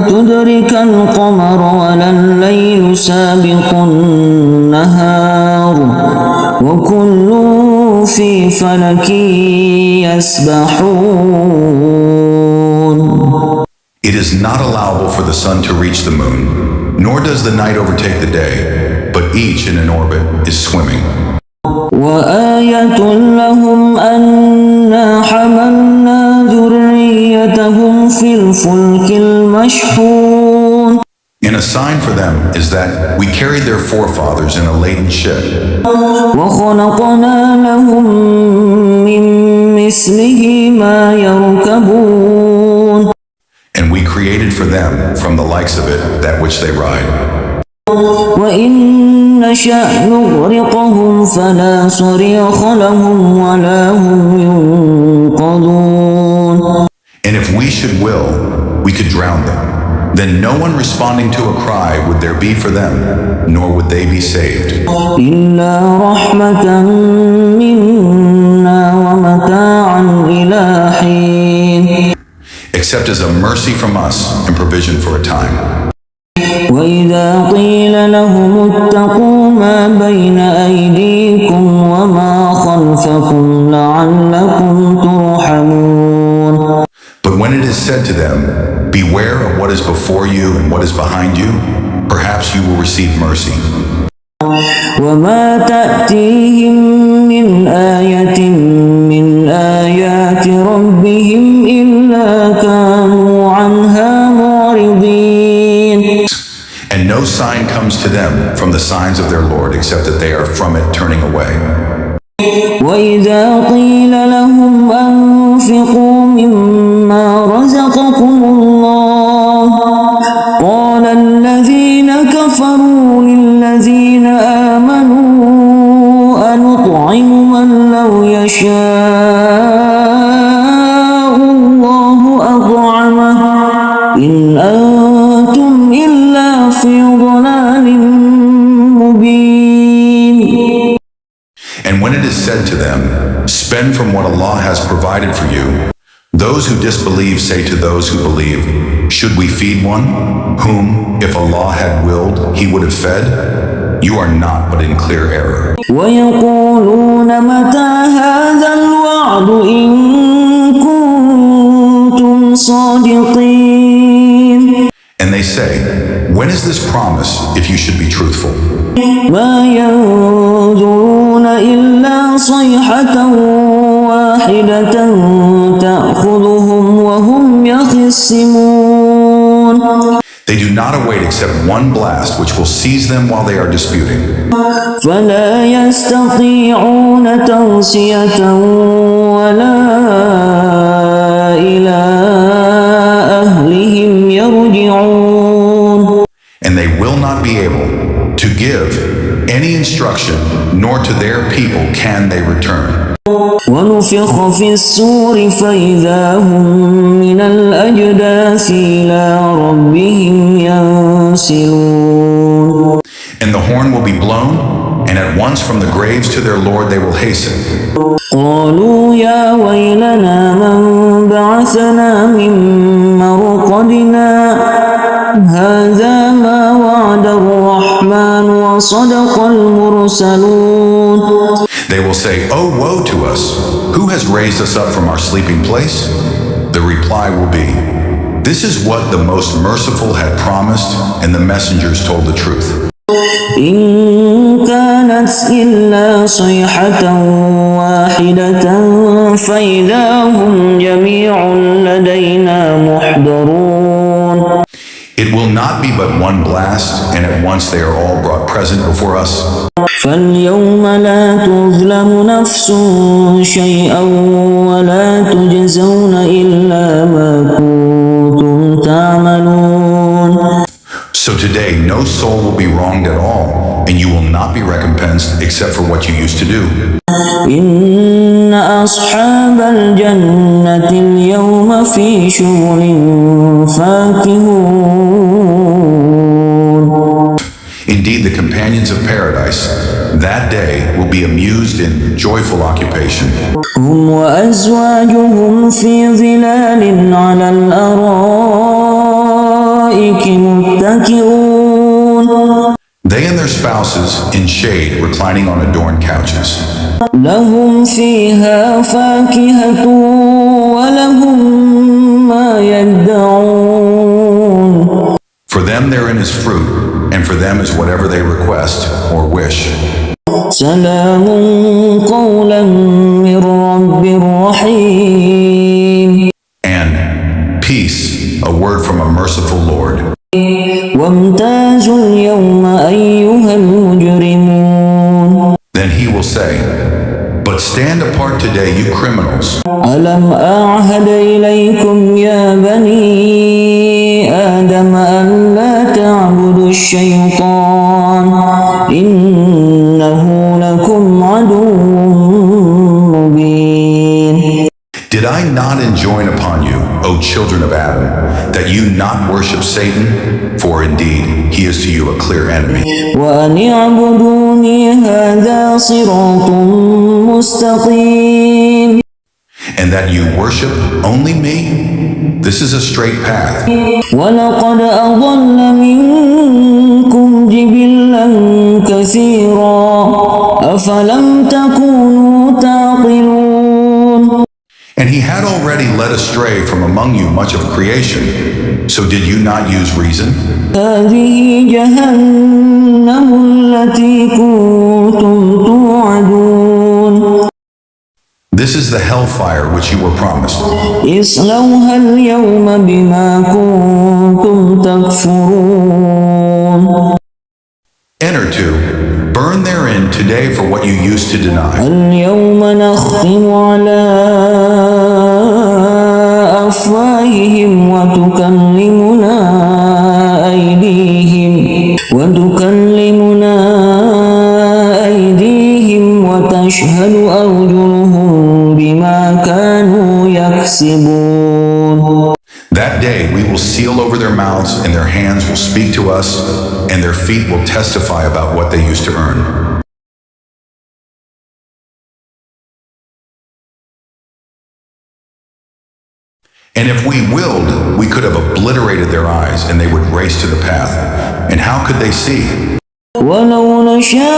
تدرك القمر ولا الليل سابق النهار وكل في فلك يسبحون. It is not allowable for the sun to reach the moon, nor does the night overtake the day, but each in an orbit is swimming. وآية لهم أنا حملنا ذريتهم في الفلك المشحون. And a sign for them is that we carried their forefathers in a laden ship. وخلقنا لهم من مثله ما يركبون. And we created for them from the likes of it that which they ride. وإن نشأ نغرقهم فلا صريخ لهم ولا هم ينقذون. And if we should will, we could drown them. Then no one responding to a cry would there be for them, nor would they be saved. إلا رحمة منا ومتاعا إلى حين. Except as a mercy from us and provision for a time. وإذا قيل لهم اتقوا ما بين أيديكم وما خلفكم لعلكم ترحمون. But when it is said to them, beware of what is before you and what is behind you, perhaps you will receive mercy. وما تأتيهم من آية من آيات ربهم إلا كانوا عنها معرضين. And no sign comes to them from the signs of their Lord except that they are from it turning away. وإذا قيل لهم أنفقوا مما رزقكم الله قال الذين كفروا للذين آمنوا أنطعم من لو يشاء الله أطعمه إن أنتم إلا في ضلال مبين. And when it is said to them, spend from what Allah has provided for you, those who disbelieve say to those who believe, should we feed one, whom, if Allah had willed, He would have fed? You are not but in clear error. ويقولون متى هذا الوعد إن كنتم صادقين. And they say, when is this promise if you should be truthful? ما ينظرون إلا صيحة واحدة تأخذهم وهم يخصمون. They do not await except one blast which will seize them while they are disputing. فلا يستطيعون توصية ولا إلى أهلهم يرجعون. And they will not be able to give any instruction, nor to their people can they return. ونفخ في الصور فإذا هم من الأجداث إلى ربهم ينسلون. And the horn will be blown, and at once from the graves to their Lord they will hasten. قالوا يا ويلنا من بعثنا من مرقدنا هذا ما وعد الرحمن وصدق المرسلون. They will say, "Oh, woe to us! Who has raised us up from our sleeping place?" The reply will be, "This is what the most merciful had promised, and the messengers told the truth." إن كانت إلا صيحة واحدة فإذا هم جميع لدينا محضرون. It will not be but one blast, and at once they are all brought present before us. فاليوم لا تظلم نفس شيئا ولا تجزون إلا ما كنتم تعملون. So today no soul will be wronged at all, and you will not be recompensed except for what you used to do. إن أصحاب الجنة اليوم في شغل فاكهون. Indeed, the companions of paradise that day will be amused in joyful occupation. هم وأزواجهم في ظلال على الأرائك متكئون. They and their spouses in shade reclining on adorned couches. لهم فيها فاكهة ولهم ما يدعون. For them therein is fruit, and for them is whatever they request or wish. سلام قولا من رب رحيم. And peace, a word from a merciful Lord. وامتازوا اليوم أيها المجرمون. Then he will say, "But stand apart today, you criminals. ألم أعهد إليكم يا بني آدم ألا تعبدوا الشيطان إنه لكم عدو مبين. Did I not enjoin upon you, O children of Adam, that you not worship Satan? For indeed, he is to you a clear enemy. وأن اعبدوني هذا صراط مستقيم. And that you worship only me? This is a straight path. ولقد أضل منكم جبلا كثيرا أفلم تكونوا تعقلون. And he had already led astray from among you much of creation. So did you not use reason? هذه جهنم التي كنتم توعدون. This is the hellfire which you were promised. اصلوها اليوم بما كنتم تكفرون. Enter to, burn therein today for what you used to deny. اليوم نختم على أفواههم وتكلمنا أيديهم وتشهد أرجلهم بما كانوا يكسبون. That day we will seal over their mouths, and their hands will speak to us, and their feet will testify about what they used to earn. And if we willed, we could have obliterated their eyes, and they would race to the path. And how could they see? ولو نشاء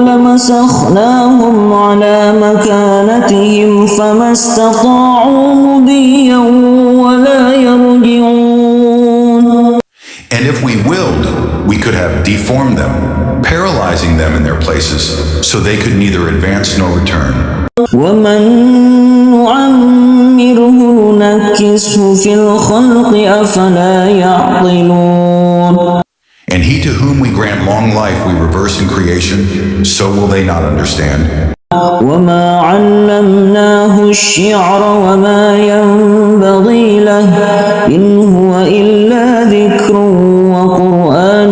لمسخناهم على مكانتهم فما استطاعوا مضيا ولا يرجعون. And if we willed, we could have deformed them, paralyzing them in their places, so they could neither advance nor return. ومن نعمره نكسه في الخلق أفلا يعقلون And he to whom we grant long life we reverse in creation, so will they not understand. وما علمناه الشعر وما ينبغي له إن هو إلا ذكر وقرآن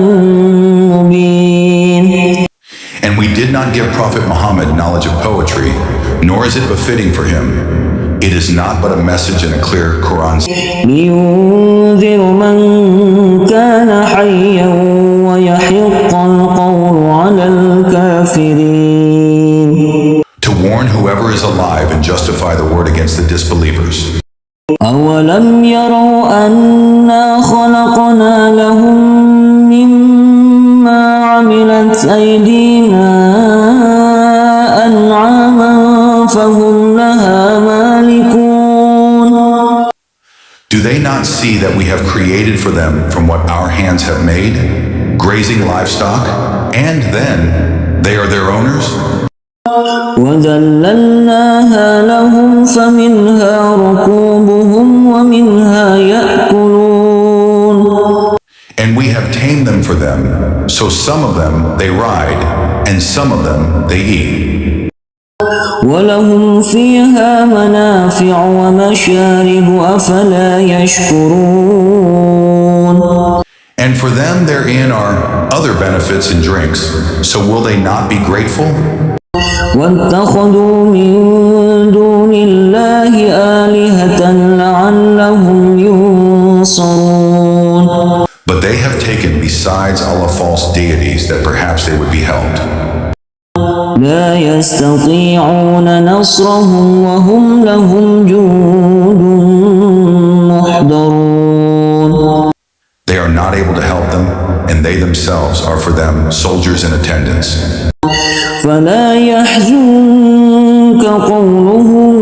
مبين. And we did not give Prophet Muhammad knowledge of poetry, nor is it befitting for him. It is not but a message in a clear Quran. لينذر من كان حيا ويحق القول على الكافرين. To warn whoever is alive and justify the word against the disbelievers. أولم يروا أنا خلقنا لهم مما عملت أيدينا أنعاما فهم لها مالكون. Do they not see that we have created for them from what our hands have made, grazing livestock, and then they are their owners? وذللناها لهم فمنها ركوبهم ومنها يأكلون. And we have tamed them for them, so some of them they ride, and some of them they eat. ولهم فيها منافع ومشارب أفلا يشكرون. And for them therein are other benefits and drinks, so will they not be grateful? واتخذوا من دون الله آلهة لعلهم ينصرون. But they have taken besides Allah false deities that perhaps they would be helped. لا يستطيعون نصرهم وهم لهم جند محضرون. They are not able to help them, and they themselves are for them soldiers in attendance. فلا يحزنك قولهم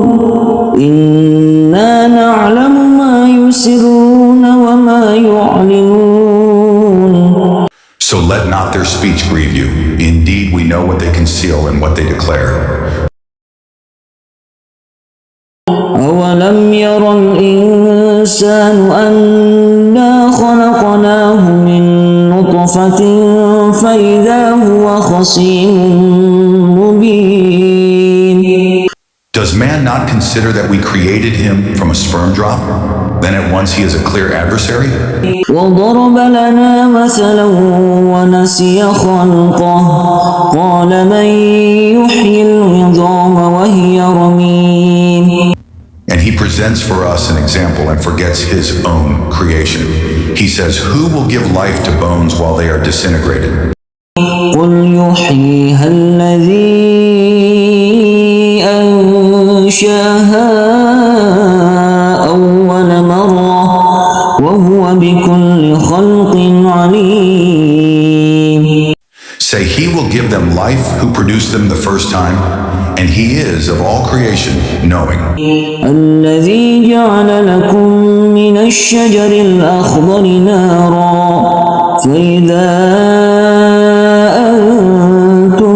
إنا نعلم ما يسرون وما يعلنون. So let not their speech grieve you. Indeed, we know what they conceal and what they declare. أولم ير الإنسان أنا خلقناه من نطفة فإذا هو خصيم مبين. Does man not consider that we created him from a sperm drop? Then at once he is a clear adversary? وضرب لنا مثلا ونسي خلقه قال من يحيي العظام وهي رميم. And he presents for us an example and forgets his own creation. He says, who will give life to bones while they are disintegrated? قل يحييها الذي أنشاها أول مرة وهو بكل خلق عليم. Say, he will give them life who produced them the first time, and he is of all creation knowing. الذي جعل لكم من الشجر الأخضر نارا فإذا أنتم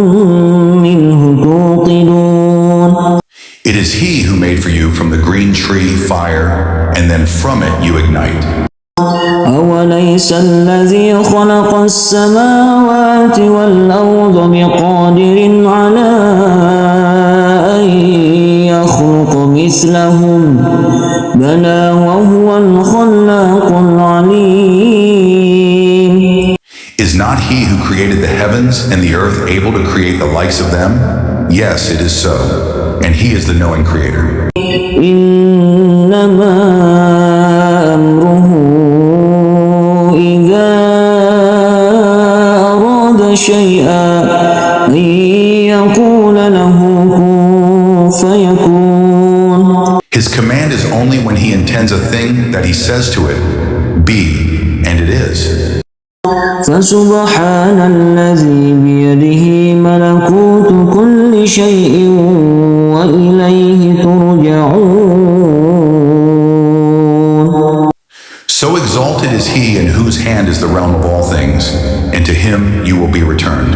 منه توقدون. It is he who made for you from the green tree fire, and then from it you ignite. أوليس الذي خلق السماوات والأرض بقادر على أن يخلق مثلهم بلى وهو الخلاق العليم. Is not he who created the heavens and the earth able to create the likes of them? Yes, it is so, and he is the knowing creator. إنما أمره إذا أراد شيئا أن يقول له كن فيكون. His command is only when he intends a thing that he says to it, be, and it is. فسبحان الذي بيده ملكوت كل شيء وإليه ترجعون. So exalted is he in whose hand is the realm of all things, and to him you will be returned.